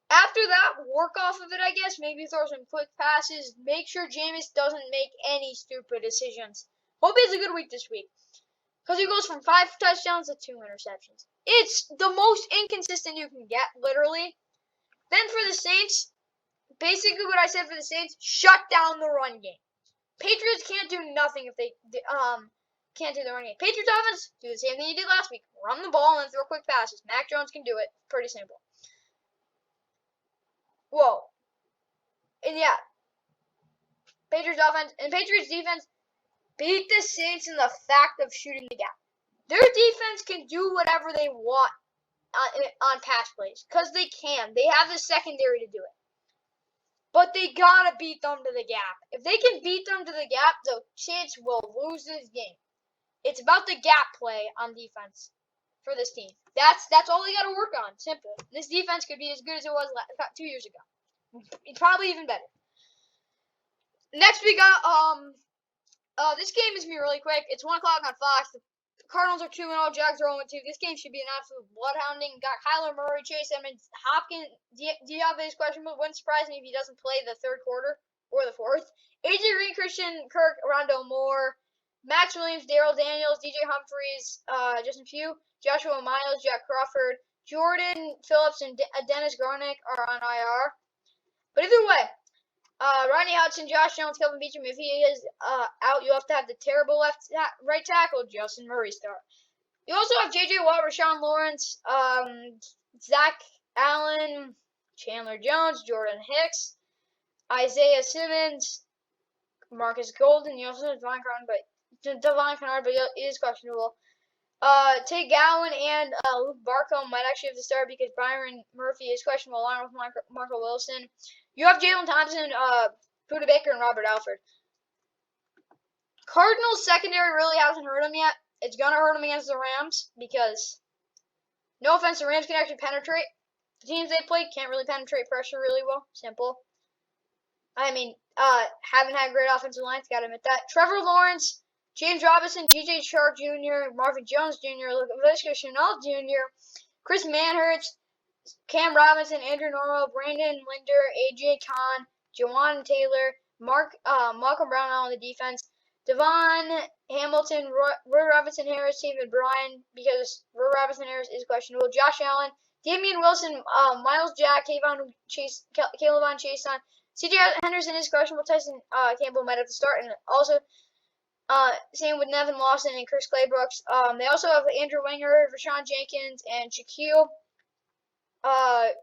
Speaker 1: After that, work off of it, I guess. Maybe throw some quick passes. Make sure Jameis doesn't make any stupid decisions. Hope he has a good week this week because he goes from 5 touchdowns to 2 interceptions. It's the most inconsistent you can get, literally. Then for the Saints, basically what I said for the Saints, shut down the run game. Patriots can't do nothing if they can't do the run game. Patriots offense, do the same thing you did last week. Run the ball and throw quick passes. Mac Jones can do it. Pretty simple. Whoa. And yeah, Patriots offense and Patriots defense beat the Saints in the fact of shooting the gap. Their defense can do whatever they want on pass plays because they can. They have the secondary to do it. But they gotta beat them to the gap. If they can beat them to the gap, the Saints will lose this game. It's about the gap play on defense for this team. That's all they gotta work on. Simple. This defense could be as good as it was 2 years ago. It's probably even better. Next we got this game is gonna be really quick. It's 1 o'clock on Fox. The Cardinals are 2-0. Jags are 0-2. This game should be an absolute bloodhounding. Got Kyler Murray, Chase Edmonds, Hopkins. Diop is questionable. Wouldn't surprise me if he doesn't play the third quarter or the fourth. AJ Green, Christian Kirk, Rondo Moore, Max Williams, Darrell Daniels, DJ Humphries, Justin Pugh, Joshua Miles, Jack Crawford, Jordan Phillips, and Dennis Garnick are on IR. But either way, Rodney Hudson, Josh Jones, Kelvin Beachum, if he is out, you have to have the terrible right tackle, Justin Murray, start. You also have J.J. Watt, Rashawn Lawrence, Zach Allen, Chandler Jones, Jordan Hicks, Isaiah Simmons, Marcus Golden. You also have Devon Kennard, but he is questionable. Tate Gowan and Luke Barcombe might actually have to start because Byron Murphy is questionable along with Marco Wilson. You have Jalen Thompson, Buda Baker, and Robert Alford. Cardinals secondary really hasn't hurt him yet. It's going to hurt him against the Rams because, no offense, the Rams can actually penetrate. The teams they played can't really penetrate pressure really well. Simple. I mean, haven't had great offensive lines, got to admit that. Trevor Lawrence, James Robinson, DJ Chark Jr., Marvin Jones Jr., Laviska Shenault Jr., Chris Manhurst, Cam Robinson, Andrew Norwell, Brandon Linder, AJ Kahn, Jawan Taylor, Malcolm Brown on the defense, Devon Hamilton, Roy Robinson Harris, David Bryan, because Roy Robinson Harris is questionable, Josh Allen, Damian Wilson, Miles Jack, Caleb on Chason, CJ Henderson is questionable, Tyson Campbell might have to start, and also same with Nevin Lawson and Chris Claybrooks. They also have Andrew Winger, Rashawn Jenkins, and Shaquille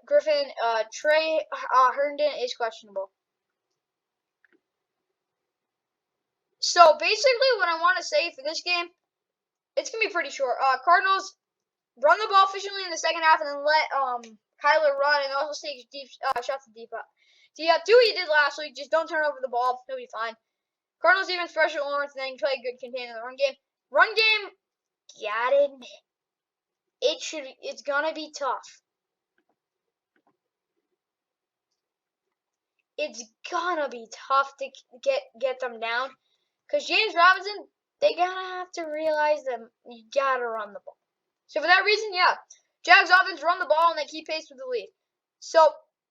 Speaker 1: Griffin. Trey Herndon is questionable. So basically what I want to say for this game, it's going to be pretty short. Cardinals run the ball efficiently in the second half and then let Kyler run and also take deep shots to deep up. Do what you did last week. Just don't turn over the ball. He'll be fine. Cardinals defense pressure Lawrence and then play good contain in the run game. Run game, gotta admit, it's gonna be tough. It's gonna be tough to get them down. Because James Robinson, they gotta have to realize that you gotta run the ball. So for that reason, yeah. Jags offense run the ball and they keep pace with the lead. So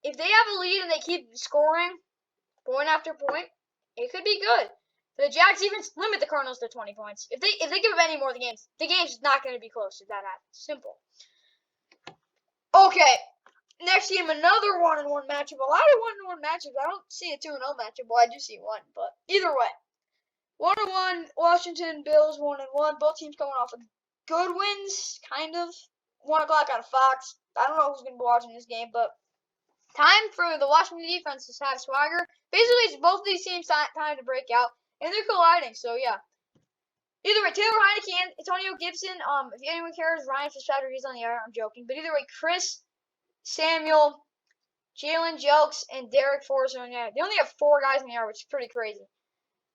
Speaker 1: if they have a lead and they keep scoring point after point, it could be good. The Jags even limit the Cardinals to 20 points. If they give up any more of the game's not going to be close if that happens. Simple. Okay. Next game, another 1-1 matchup. A lot of 1-1 matchups. I don't see a 2-0 matchup. Well, I do see one, but either way. 1-1, Washington, Bills, 1-1. Both teams coming off of good wins, kind of. 1 o'clock on Fox. I don't know who's going to be watching this game, but time for the Washington defense to have swagger. Basically, it's both of these teams' time to break out, and they're colliding, so yeah. Either way, Taylor Heineke and Antonio Gibson, if anyone cares, Ryan Fitzpatrick is on the air, I'm joking, but either way, Chris Samuel, Jalen Jelks, and Derek Forrest are in the air. They only have 4 guys in the air, which is pretty crazy.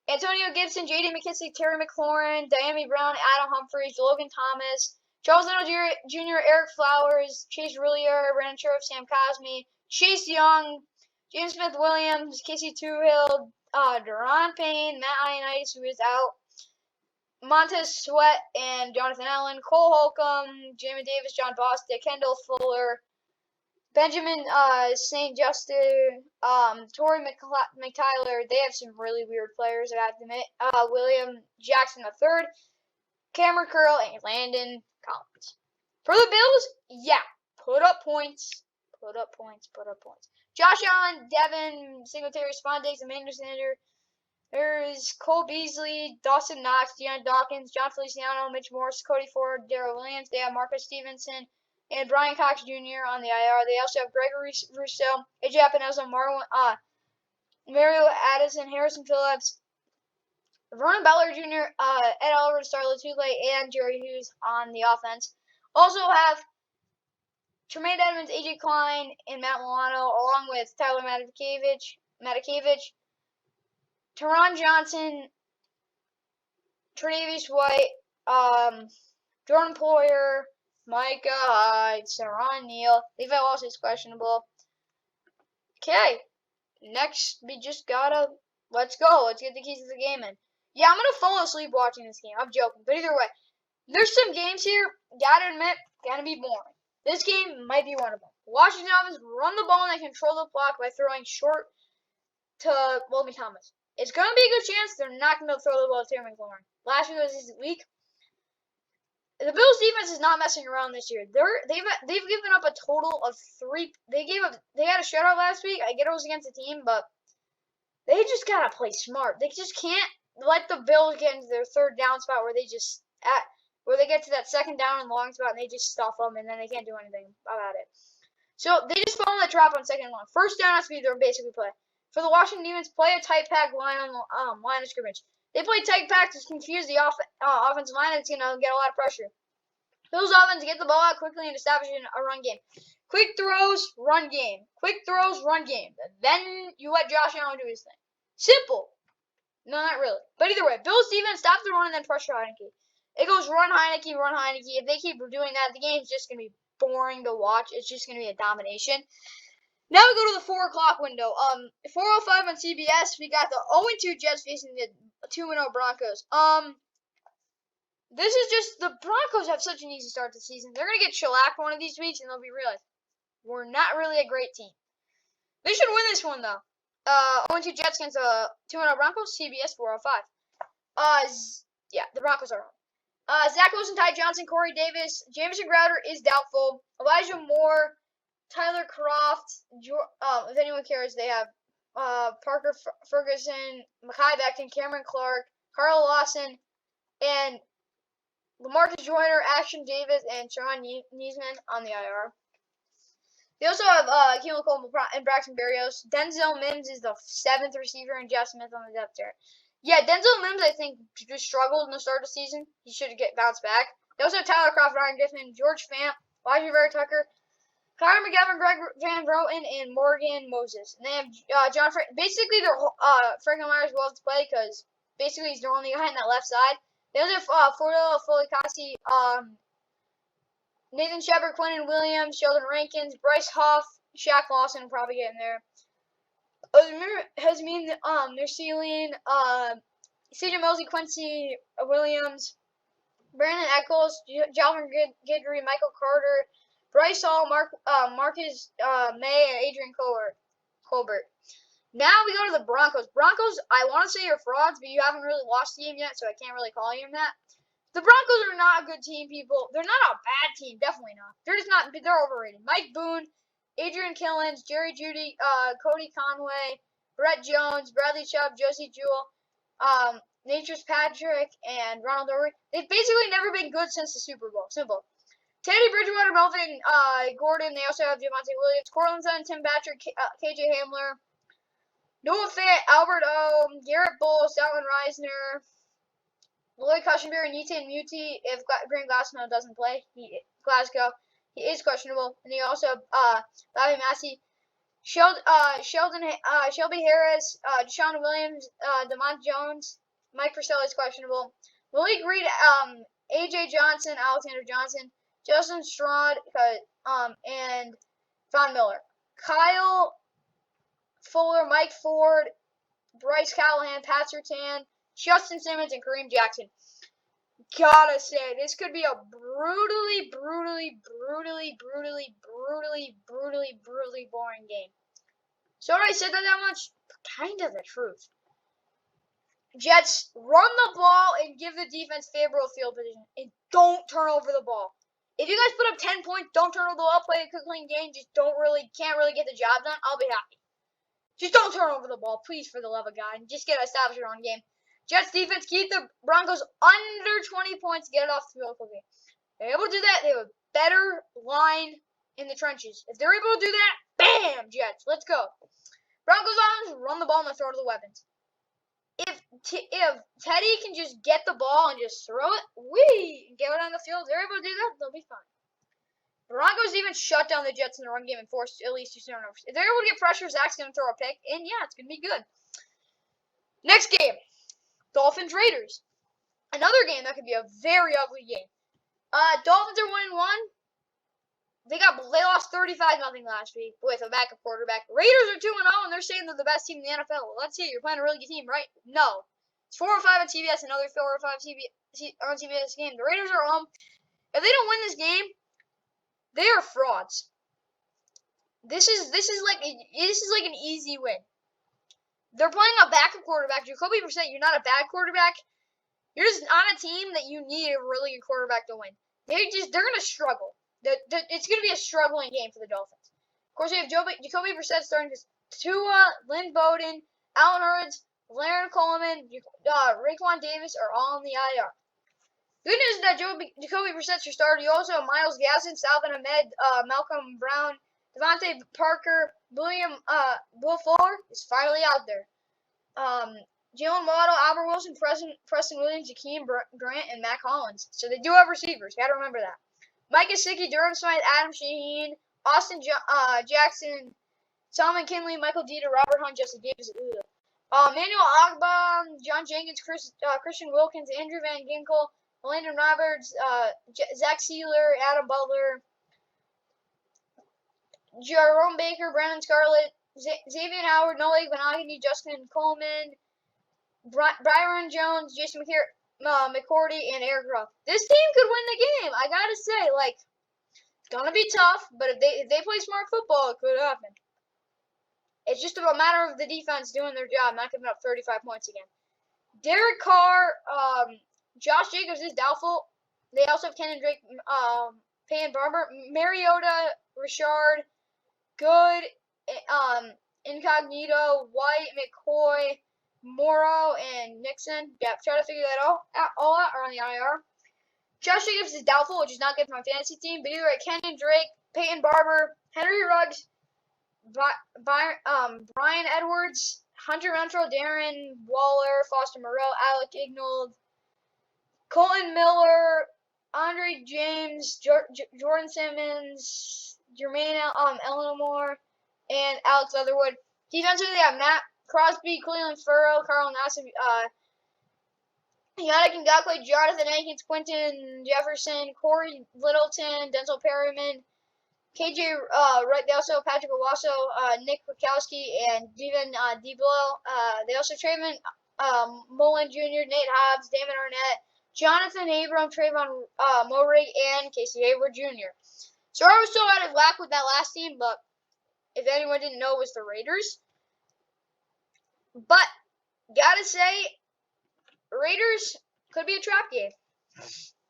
Speaker 1: Antonio Gibson, J.D. McKissick, Terry McLaurin, Diami Brown, Adam Humphries, Logan Thomas, Charles Leno Jr., Eric Flowers, Chase Rillier, Brandon Scherff, Sam Cosme, Chase Young, James Smith-Williams, Casey Toohill, Deron Payne, Matt Ioannidis, who is out, Montez Sweat and Jonathan Allen, Cole Holcomb, Jamin Davis, John Bostic, Kendall Fuller, Benjamin St. Justin, Torrey McTyler. They have some really weird players, I have to admit. William Jackson III, Cameron Curl, and Landon Collins. For the Bills, yeah, put up points. Put up points. Josh Allen, Devin Singletary, Spawn Diggs, Emmanuel Sanders. There's Cole Beasley, Dawson Knox, Deion Dawkins, John Feliciano, Mitch Morse, Cody Ford, Darrell Williams. They have Marcus Stevenson and Brian Cox Jr. on the IR. They also have Gregory Rousseau, AJ Epinesa, Mario Addison, Harrison Phillips, Vernon Butler Jr., Ed Oliver, Starla Tule, and Jerry Hughes on the offense. Also have Tremaine Edmonds, AJ Klein, and Matt Milano, along with Tyler Matakevich, Teron Johnson, Tre'Davious White, Jordan Poyer, Micah Hyde, Saron Neal. Levi Wallace is questionable. Okay, next we just gotta, let's go. Let's get the keys to the game in. Yeah, I'm gonna fall asleep watching this game. I'm joking, but either way, there's some games here, gotta admit, gonna be boring. This game might be one of them. Washington offense run the ball and they control the clock by throwing short to Logan Thomas. It's going to be a good chance they're not going to throw the ball to Terry McLaurin. Last week was this week. The Bills defense is not messing around this year. They've given up a total of 3. They had a shutout last week. I get it was against a team, but they just got to play smart. They just can't let the Bills get into their third down spot where they get to that second down and long spot and they just stuff them and then they can't do anything about it. So they just fall in the trap on second and long. First down has to be their basically play. For the Washington defense, play a tight pack line on the line of scrimmage. They play tight pack to confuse the offensive line, and it's going to get a lot of pressure. Bills offense get the ball out quickly and establish a run game. Quick throws, run game. Quick throws, run game. Then you let Josh Allen do his thing. Simple. No, not really. But either way, Bills defense stop the run and then pressure Heineke. It goes run Heineke, run Heineke. If they keep doing that, the game's just going to be boring to watch. It's just going to be a domination. Now we go to the 4 o'clock window. 4:05 on CBS. We got the 0-2 Jets facing the 2-0 Broncos. This is just the Broncos have such an easy start to the season. They're gonna get shellacked one of these weeks, and they'll be realized we're not really a great team. They should win this one though. 0-2 Jets against the 2-0 Broncos. CBS 4:05. Yeah, the Broncos are on. Zach Wilson, Ty Johnson, Corey Davis, Jamison Crowder is doubtful. Elijah Moore, Tyler Croft, if anyone cares, they have Parker Ferguson, Mekhi Becton, Cameron Clark, Carl Lawson, and LaMarcus Joyner, Ashton Davis, and Sean Niesman on the IR. They also have Keelan Cole and Braxton Berrios. Denzel Mims is the 7th receiver, and Jeff Smith on the depth chart. Yeah, Denzel Mims, I think, just struggled in the start of the season. He should get bounced back. They also have Tyler Croft, Ryan Griffin, George Fant, Elijah Vera Tucker, Connor McGovern, Greg Van Roten, and Morgan Moses. And they have John basically, Franklin Myers will have to play because basically he's the only guy on that left side. They also have Fordell Folicasi, Nathan Shepard, Quentin Williams, Sheldon Rankins, Bryce Huff, Shaq Lawson will probably get in there. Hasmin Nurselian, CJ Mosley, Quincy Williams, Brandon Eccles, Jalvin Guidry, Michael Carter, Bryce Hall, Marcus May, and Adrian Colbert. Now we go to the Broncos. Broncos, I want to say you're frauds, but you haven't really watched the game yet, so I can't really call you that. The Broncos are not a good team, people. They're not a bad team, definitely not. They're just not. They're overrated. Mike Boone, Adrian Killens, Jerry Jeudy, Cody Conway, Brett Jones, Bradley Chubb, Josie Jewell, Nature's Patrick, and Ronald O'Reilly. They've basically never been good since the Super Bowl. Simple. Teddy Bridgewater, Melvin Gordon. They also have Javonte Williams, Cortland Sutton, Tim Patrick, KJ Hamler, Noah Fant, Albert O, Garrett Bowles, Alan Reisner, Lloyd Cushenberry, Nita Muti. If Graham Glasgow doesn't play, he is questionable. And they also have Lavi Massey, Shelby Harris, Deshaun Williams, Demont Jones, Mike Purcell is questionable. Malik Reed, AJ Johnson, Alexander Johnson, Justin Stroud, and Von Miller. Kyle Fuller, Mike Ford, Bryce Callahan, Pat Surtain, Justin Simmons, and Kareem Jackson. gotta say, this could be a brutally boring game. Sorry I said that much, but kind of the truth. Jets, run the ball and give the defense favorable field position, and don't turn over the ball. If you guys put up 10 points, don't turn over the ball, play a clean game, just can't really get the job done, I'll be happy. Just don't turn over the ball, please, for the love of God, and just get established your own game. Jets defense, keep the Broncos under 20 points, get it off the field quickly. They're able to do that, they have a better line in the trenches. If they're able to do that, bam, Jets, let's go. Broncos offense, run the ball and throw to the weapons. If Teddy can just get the ball and just throw it, and get it on the field, they're able to do that, they'll be fine. Broncos even shut down the Jets in the run game and forced at least 2 turnovers. If they're able to get pressure, Zach's going to throw a pick, and yeah, it's going to be good. Next game, Dolphins Raiders. Another game that could be a very ugly game. Dolphins are 1-1. They lost 35-0 last week with a backup quarterback. Raiders are 2-0, and they're saying they're the best team in the NFL. Well, let's see, you're playing a really good team, right? No. It's 4 or 5 on CBS, another 4 or 5 on CBS game. The Raiders are home. If they don't win this game, they are frauds. This is like an easy win. They're playing a backup quarterback. Jacoby Brissett, you're not a bad quarterback. You're just on a team that you need a really good quarterback to win. They're gonna struggle. It's gonna be a struggling game for the Dolphins. Of course, you have Jacoby Brissett starting to Tua, Lynn Bowden, Allen Hurts, Larry Coleman, Raekwon Davis are all in the IR. Good news is that Jacoby Brissett's your starter. You also have Myles Gaskin, Salvin Ahmed, Malcolm Brown, Devontae Parker, Will Fuller is finally out there. Jalen Waddle, Albert Wilson, Preston Williams, Jakeem Grant, and Matt Collins. So they do have receivers. You got to remember that. Mike Gesicki, Durham Smythe, Adam Shaheen, Austin Jackson, Solomon Kinley, Michael Dieter, Robert Hunt, Justin Davis, Manuel Agba, John Jenkins, Christian Wilkins, Andrew Van Ginkel, Landon Roberts, Zach Sealer, Adam Butler, Jerome Baker, Brandon Scarlett, Xavier Howard, Noah Igbinoghene, Justin Coleman, Byron Jones, Jason McCourty, and Eric Ruff. This team could win the game. I gotta say, it's gonna be tough, but if they play smart football, it could happen. It's just a matter of the defense doing their job, not giving up 35 points again. Derek Carr, Josh Jacobs is doubtful. They also have Kenyon Drake, Payne Barber, Mariota, Richard, Good, Incognito, White, McCoy, Morrow, and Nixon. Yeah, try to figure that all out are on the IR. Josh Jacobs is doubtful, which is not good for my fantasy team, but either way, Kenyon Drake, Peyton Barber, Henry Ruggs, Brian Edwards, Hunter Renfrow, Darren Waller, Foster Moreau, Alec Ignold, Colton Miller, Andre James, Jordan Simmons, Jermaine Eleanor, and Alex Leatherwood. Defensively, they have Matt Crosby, Cleveland Furrow, Carl Nassib, Yannick Ngakoue, Jonathan Hankins, Quentin Jefferson, Corey Littleton, Denzel Perryman, KJ Wright. They also have Patrick Owasso, Nick Kwiatkowski, and Devin Deblo. They also have Trayvon Mullen Jr., Nate Hobbs, Damon Arnett, Jonathan Abram, Trayvon Moehrig, and Casey Hayward Jr. So I was so out of whack with that last team, but if anyone didn't know, it was the Raiders. But gotta say, Raiders could be a trap game.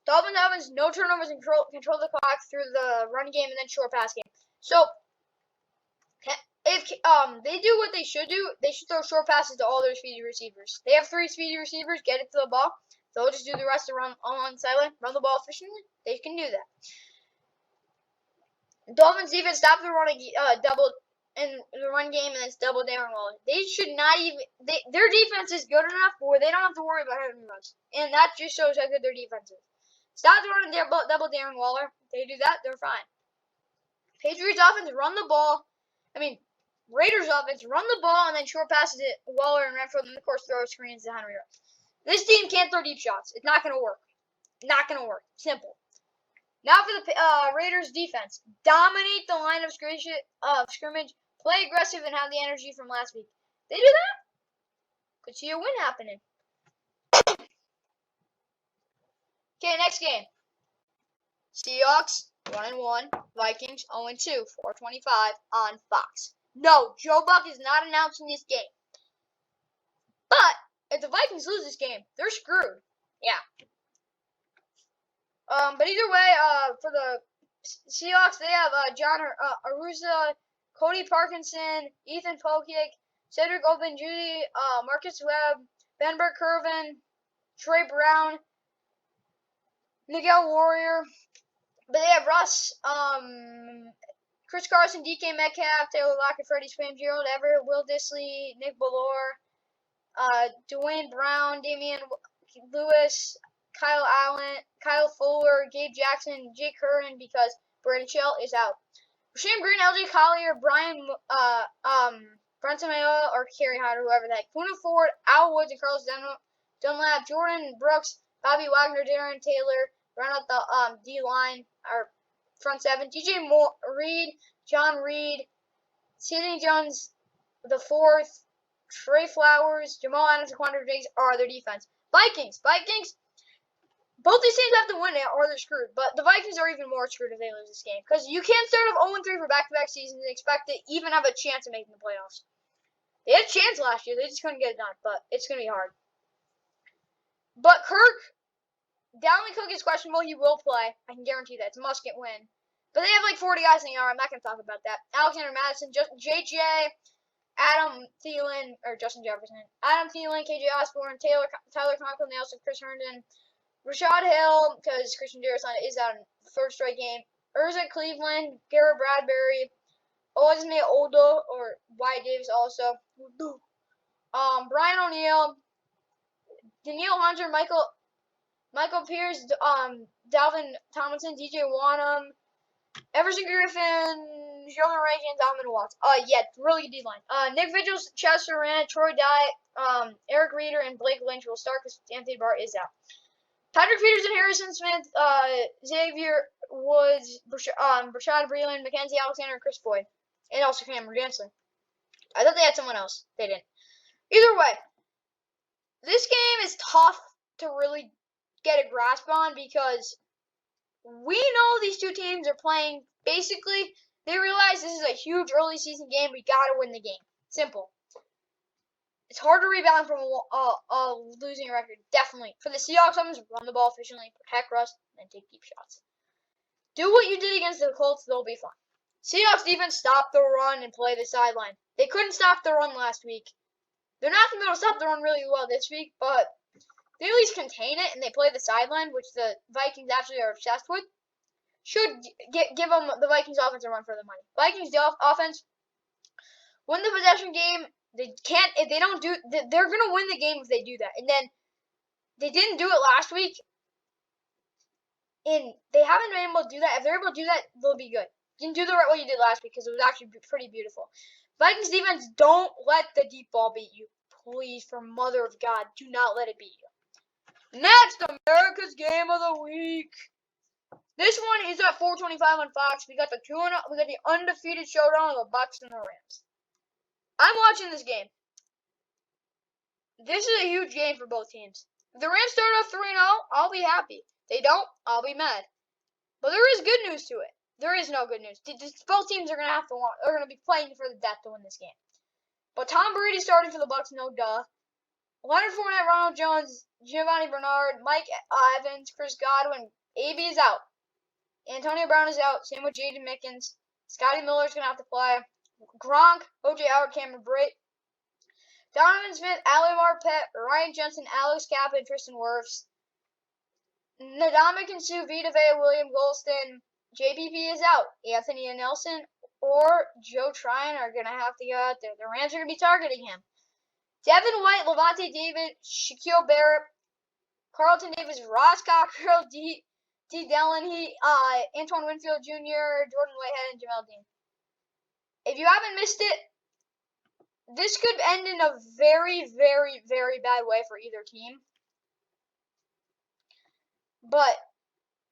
Speaker 1: Dolphins, no turnovers, and control the clock through the run game and then short pass game. So if they do what they should do, they should throw short passes to all their speedy receivers. They have 3 speedy receivers. Get it to the ball. They'll just do the rest of run on the sideline, run the ball efficiently. They can do that. Dolphins defense stop the running double in the run game and then double down Waller. They should not even. Their defense is good enough where they don't have to worry about having runs, and that just shows how good their defense is. Stop the run and double Darren Waller. If they do that, they're fine. Patriots offense run the ball. Raiders offense run the ball and then short passes it Waller and Renfrow, and of course throw screens to Henry Ruggs. This team can't throw deep shots. It's not gonna work. Not gonna work. Simple. Now for the Raiders defense. Dominate the line of scrimmage. Play aggressive and have the energy from last week. They do that? Could see a win happening. Okay, next game. Seahawks 1-1, Vikings 0-2, 4:25 on Fox. No, Joe Buck is not announcing this game. But if the Vikings lose this game, they're screwed. Yeah. But either way, for the Seahawks, they have John Arusa, Cody Parkinson, Ethan Pokic, Cedric Obenjudy, Marcus Webb, Ben Burke-Curvin, Trey Brown, Miguel Warrior. But they have Russ, Chris Carson, DK Metcalf, Taylor Lockett, Freddie Spam, Gerald Everett, Will Dissly, Nick Ballore, Dwayne Brown, Damian Lewis, Kyle Allen, Kyle Fuller, Gabe Jackson, Jake Curran because Brandon Shell is out. Rasheem Green, LJ Collier, Brian, Brenton Mayoa, or Kerry Hyder, whoever the heck. Poona Ford, Al Woods, and Carlos Dunlap, Jordan Brooks, Bobby Wagner, Darren Taylor, run out the D-line, or front seven. DJ Reed, John Reed, Sidney Jones, the fourth, Trey Flowers, Jamal Adams, and Quandre Diggs are their defense. Vikings. Both these teams have to win it or they're screwed. But the Vikings are even more screwed if they lose this game. Because you can't start off 0-3 for back-to-back seasons and expect to even have a chance of making the playoffs. They had a chance last year. They just couldn't get it done. But it's going to be hard. But Dalvin Cook is questionable. He will play. I can guarantee that. It's a must-get win. But they have like 40 guys in the yard. I'm not going to talk about that. Alexander Madison, JJ, Adam Thielen, or Justin Jefferson. Adam Thielen, KJ Osborne, Tyler Conklin, Nelson, Chris Herndon, Rashad Hill, because Christian Darrison is out in the third straight game. Urza Cleveland, Garrett Bradbury, Olazme Oldo, or Wyatt Davis also. Brian O'Neill, Danielle Hunter, Michael Pierce, Dalvin Tomlinson, DJ Wanham, Everson Griffin, Sheldon Rankins, Alvin Watts. Yeah, really good D-line. Nick Vigils, Chester Rand, Troy Dye, Eric Reeder, and Blake Lynch will start because Anthony Barr is out. Patrick Peterson, Harrison Smith, Xavier Woods, Brashad Breeland, Mackenzie Alexander, and Chris Boyd. And also Cameron Dantzler. I thought they had someone else. They didn't. Either way, this game is tough to really get a grasp on because we know these two teams are playing. Basically, they realize this is a huge early season game. We got to win the game. Simple. It's hard to rebound from a losing record, definitely. For the Seahawks, run the ball efficiently, protect Russ, and take deep shots. Do what you did against the Colts, they'll be fine. Seahawks defense stopped the run and play the sideline. They couldn't stop the run last week. They're not going to be able to stop the run really well this week, but they at least contain it and they play the sideline, which the Vikings actually are obsessed with. Should give them the Vikings offense a run for the money. Vikings offense win the possession game. They can't, if they don't do, they're going to win the game if they do that. And then, they didn't do it last week, and they haven't been able to do that. If they're able to do that, they'll be good. You didn't do the right way you did last week, because it was actually pretty beautiful. Vikings defense, don't let the deep ball beat you. Please, for mother of God, do not let it beat you. Next, America's Game of the Week. This one is at 4:25 on Fox. We got the undefeated showdown of the Bucs and the Rams. I'm watching this game. This is a huge game for both teams. If the Rams start off 3-0, I'll be happy. They don't, I'll be mad. But there is good news to it. There is no good news. Both teams are going to be playing for the death to win this game. But Tom Brady's starting for the Bucs, no duh. Leonard Fournette, Ronald Jones, Giovanni Bernard, Mike Evans, Chris Godwin. AB is out. Antonio Brown is out. Same with Jaden Mickens. Scotty Miller's going to have to play. Gronk, O.J. Howard, Cameron Brate, Donovan Smith, Ali Marpet, Ryan Jensen, Alex Kappa, and Tristan Wirfs. Ndamukong Suh, Vita Vea, William Golston. JPP is out. Anthony Nelson or Joe Tryon are going to have to go out there. The Rams are going to be targeting him. Devin White, Levante David, Shaquille Barrett, Carlton Davis, Ross Cockrell, D. Dillon, Antoine Winfield Jr., Jordan Whitehead, and Jamel Dean. If you haven't missed it, this could end in a very, very, very bad way for either team. But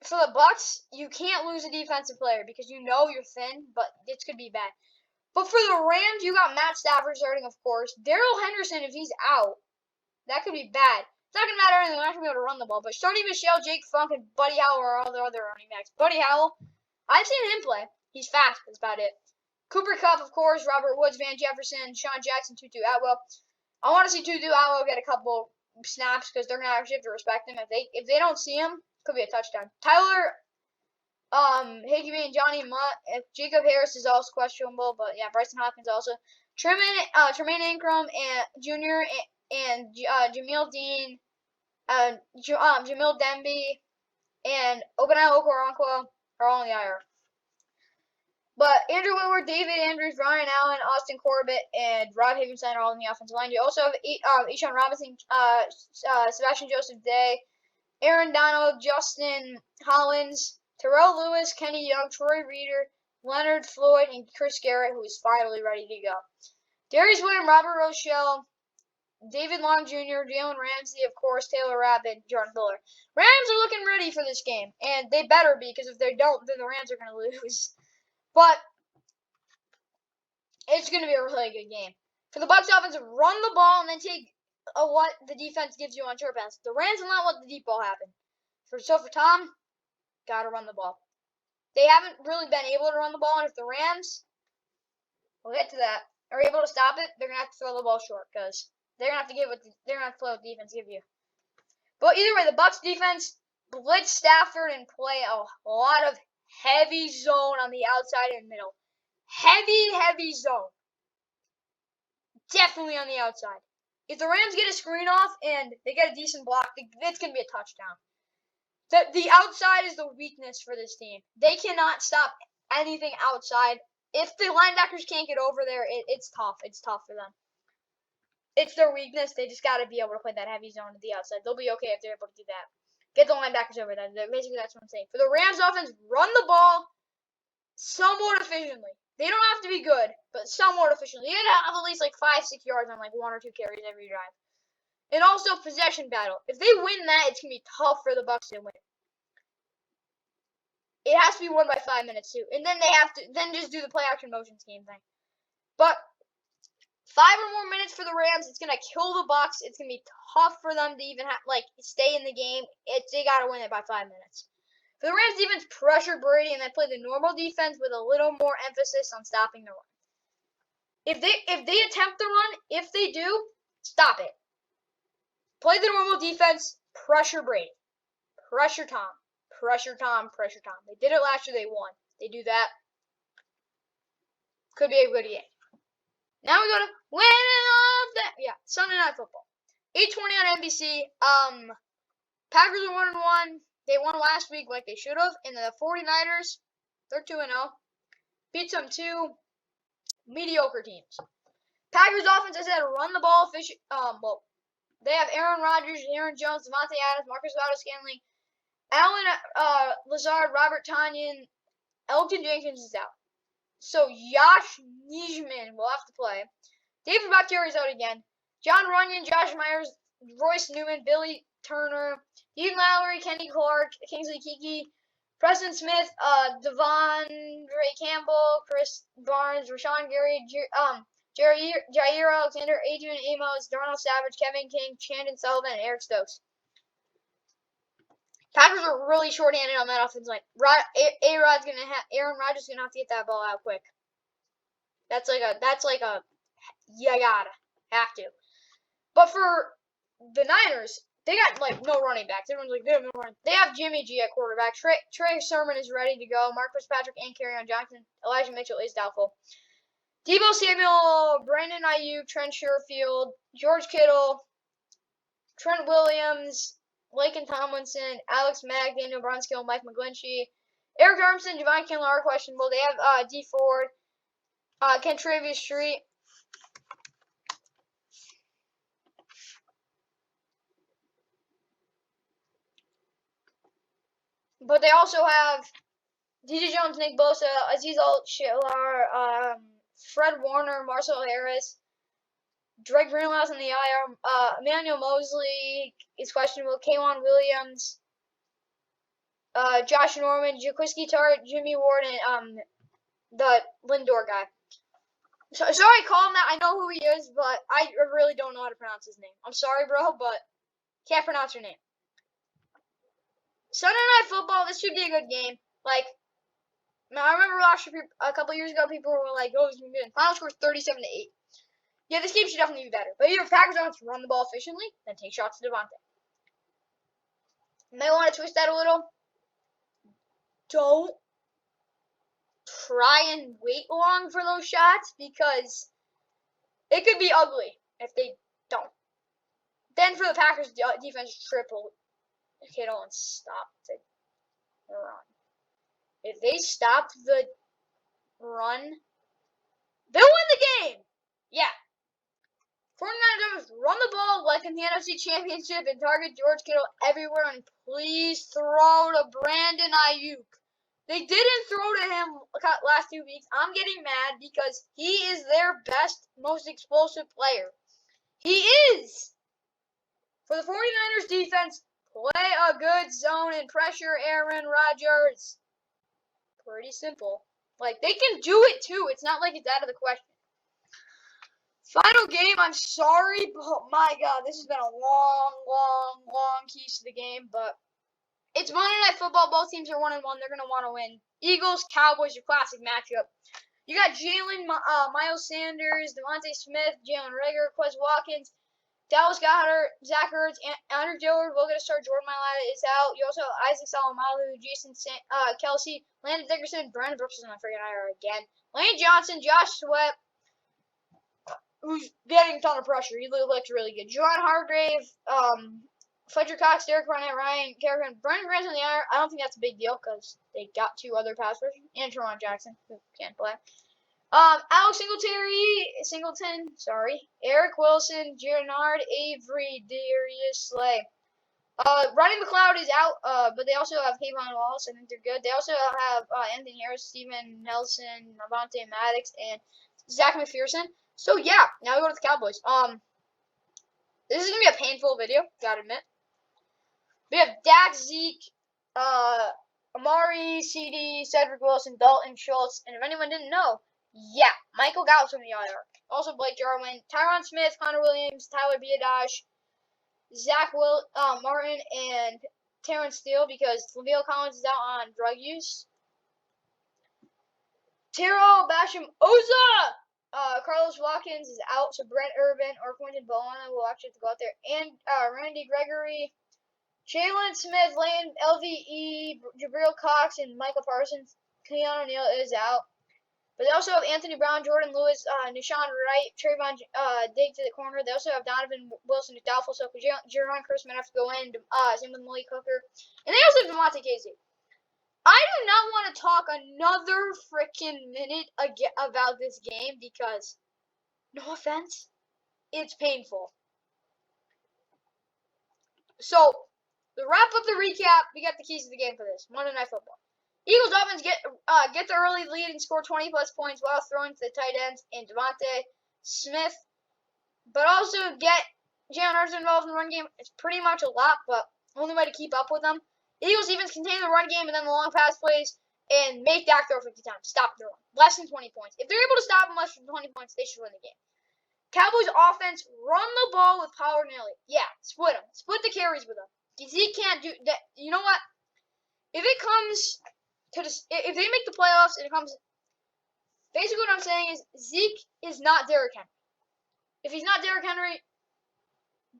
Speaker 1: for the Bucs, you can't lose a defensive player because you know you're thin, but this could be bad. But for the Rams, you got Matt Stafford starting, of course. Darrell Henderson, if he's out, that could be bad. It's not going to matter anything. They're not going to be able to run the ball. But Sony Michel, Jake Funk, and Buddy Howell are all the other running backs. Buddy Howell, I've seen him play. He's fast. That's about it. Cooper Kupp, of course. Robert Woods, Van Jefferson, Sean Jackson, Tutu Atwell. I want to see Tutu Atwell get a couple snaps because they're going to actually have to respect him. If they don't see him, it could be a touchdown. Tyler Higbee and Johnny Mutt. If Jacob Harris is also questionable, but yeah, Bryson Hopkins also. Tremaine Ingram and Jr. and Jamil Dean, Jamil Demby, and Obanai Okoronkwo are all in the IR. But Andrew Whitworth, David Andrews, Ryan Allen, Austin Corbett, and Rob Havenstein are all in the offensive line. You also have Eshaun Robinson, Sebastian Joseph Day, Aaron Donald, Justin Hollins, Terrell Lewis, Kenny Young, Troy Reeder, Leonard Floyd, and Chris Garrett, who is finally ready to go. Darius Williams, Robert Rochelle, David Long Jr., Jalen Ramsey, of course, Taylor Rapp, and Jordan Fuller. Rams are looking ready for this game, and they better be, because if they don't, then the Rams are going to lose. But it's going to be a really good game. For the Bucs offense, run the ball and then take what the defense gives you on short pass. The Rams will not let the deep ball happen. So for Tom, got to run the ball. They haven't really been able to run the ball, and if the Rams, we'll get to that, are able to stop it, they're going to have to throw the ball short because they're going to have to they're going to have to play what the defense give you. But either way, the Bucs defense blitz Stafford and play a lot of heavy zone on the outside and middle. Heavy zone. Definitely on the outside. If the Rams get a screen off and they get a decent block, it's going to be a touchdown. The outside is the weakness for this team. They cannot stop anything outside. If the linebackers can't get over there, it's tough. It's tough for them. It's their weakness. They just got to be able to play that heavy zone to the outside. They'll be okay if they're able to do that. Get the linebackers over there. Basically, that's what I'm saying. For the Rams offense, run the ball somewhat efficiently. They don't have to be good, but somewhat efficiently. You gotta have at least like 5-6 yards on like 1 or 2 carries every drive. And also possession battle. If they win that, it's gonna be tough for the Bucs to win. It has to be won by 5 minutes too, and then they have to just do the play action motion scheme thing. But 5 or more minutes for the Rams, it's gonna kill the Bucs. It's gonna be tough for them to even stay in the game. They gotta win it by 5 minutes. For the Rams defense, pressure Brady and then play the normal defense with a little more emphasis on stopping the run. If they attempt the run, if they do, stop it. Play the normal defense, pressure Brady. Pressure Tom. Pressure Tom. They did it last year, they won. They do that. Could be a good game. Now we go to winning of that. Yeah, Sunday Night Football. 8:20 on NBC. Packers are 1-1. They won last week like they should have. And the 49ers, they're 2-0. Beat some 2 mediocre teams. Packers offense, I said, run the ball. They have Aaron Rodgers, Aaron Jones, Devontae Adams, Marcus Valdez-Scantling, Alan Lazard, Robert Tonyan, Elgton Jenkins is out. So Josh Nijman will have to play. David Bakhtiari is out again. John Runyon, Josh Myers, Royce Newman, Billy Turner, Dean Lowry, Kenny Clark, Kingsley Keke, Preston Smith, Devondre Campbell, Chris Barnes, Rashawn Gary, Jair Alexander, Adrian Amos, Darnell Savage, Kevin King, Chandon Sullivan, and Eric Stokes. Packers are really short-handed on that offense line. Aaron Rodgers is gonna have to get that ball out quick. That's like a you gotta have to. But for the Niners, they got no running backs. Everyone's like, they have no running. They have Jimmy G at quarterback. Trey Sermon is ready to go. Mark Fitzpatrick and Kerryon Johnson. Elijah Mitchell is doubtful. Deebo Samuel, Brandon Ayuk, Trent Sherfield, George Kittle, Trent Williams, Laken Tomlinson, Alex Mack, Daniel Brunskill, Mike McGlinchey, Eric Armstead, Javon Kinlaw are questionable. They have D Ford, Kentravius Street. But they also have DJ Jones, Nick Bosa, Aziz Al-Shillar, Fred Warner, Marcel Harris, Drake Greenlaw's in the IR, Emmanuel Mosley is questionable, K'Wan Williams, Josh Norman, Jaquiski Tart, Jimmy Ward, and the Lindor guy. So, sorry I call him that. I know who he is, but I really don't know how to pronounce his name. I'm sorry, bro, but Can't pronounce her name. Sunday Night Football, this should be a good game. Like, I remember a couple years ago, people were like, oh, this is going to be good. Final score is 37-8. Yeah, this game should definitely be better. But either Packers don't run the ball efficiently, then take shots to Devontae. You may want to twist that a little. Don't try and wait long for those shots because it could be ugly if they don't. Then for the Packers defense, triple. Okay, don't stop the run. If they stop the run, they'll win the game. Yeah. 49ers run the ball like in the NFC Championship and target George Kittle everywhere, and please throw to Brandon Ayuk. They didn't throw to him last 2 weeks. I'm getting mad because he is their best, most explosive player. He is. For the 49ers defense, play a good zone and pressure Aaron Rodgers. Pretty simple. Like, they can do it too. It's not like it's out of the question. Final game, I'm sorry, but my God, this has been a long keys to the game, but it's Monday Night Football. Both teams are 1-1. They're going to want to win. Eagles, Cowboys, your classic matchup. You got Jalen, Miles Sanders, Devontae Smith, Jalen Reagor, Quez Watkins, Dallas Goedert, Zach Ertz, Andrew Dillard will get a start. Jordan Mailata is out. You also have Isaac Salamalu, Jason Kelsey, Landon Dickerson, Brandon Brooks is on the freaking IR again. Lane Johnson, Josh Sweat, who's getting a ton of pressure. He looks really good. Juwan Hargrave, Fletcher Cox, Derek Barnett, Ryan Kerrigan, Brendan Grant's on the IR. I don't think that's a big deal because they got 2 other pass rushers and Teron Jackson, who can't play. Alex Singleton, Eric Wilson, Gennard Avery, Darius Slay. Ronnie McLeod is out, but they also have Kayvon Wallace. I think they're good. They also have Anthony Harris, Steven Nelson, Avonte Maddox, and Zach McPherson. So yeah, now we go to the Cowboys. This is gonna be a painful video, gotta admit. We have Dak, Zeke, Amari, CD, Cedric Wilson, Dalton Schultz, and if anyone didn't know, yeah, Michael Gallup's on the IR. Also Blake Jarwin, Tyron Smith, Connor Williams, Tyler Biadasz, Zach Martin, and Terrence Steele because Lavelle Collins is out on drug use. Terrell Basham Oza! Carlos Watkins is out, so Brent Urban or Quentin Bowen will actually have to go out there. And Randy Gregory, Jalen Smith, Lane, LVE, Jabril Cox, and Michael Parsons. Keanu O'Neal is out. But they also have Anthony Brown, Jordan Lewis, Nishan Wright, Trayvon Diggs to the corner. They also have Donovan Wilson who's doubtful, so Jaron Curse might have to go in. Same with Malik Hooker. And they also have DeMonte Casey. I do not want to talk another freaking minute about this game because, no offense, it's painful. So, to wrap up the recap, we got the keys to the game for this. Monday Night Football. Eagles Dolphins get the early lead and score 20+ points while throwing to the tight ends and Devontae Smith. But also get Jalen Hurts involved in the run game. It's pretty much a lot, but only way to keep up with them. The Eagles even contain the run game and then the long pass plays and make Dak throw 50 times. Stop the run. Less than 20 points. If they're able to stop him less than 20 points, they should win the game. Cowboys offense, run the ball with Pollard and Elliott. Yeah, split them. Split the carries with them. Zeke can't do that. You know what? If it comes to this, if they make the playoffs and it comes, basically what I'm saying is Zeke is not Derrick Henry. If he's not Derrick Henry,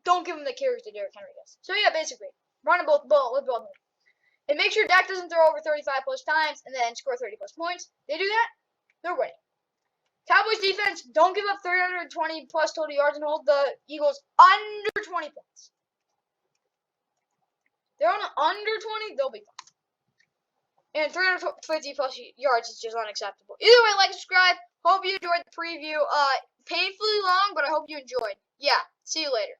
Speaker 1: don't give him the carries that Derrick Henry does. So yeah, basically, run the ball with both of them. And make sure Dak doesn't throw over 35+ times and then score 30+ points. They do that, they're winning. Cowboys defense, don't give up 320+ total yards and hold the Eagles under 20 points. They're on under 20, they'll be fine. And 350+ yards is just unacceptable. Either way, like, subscribe. Hope you enjoyed the preview. Painfully long, but I hope you enjoyed. Yeah, see you later.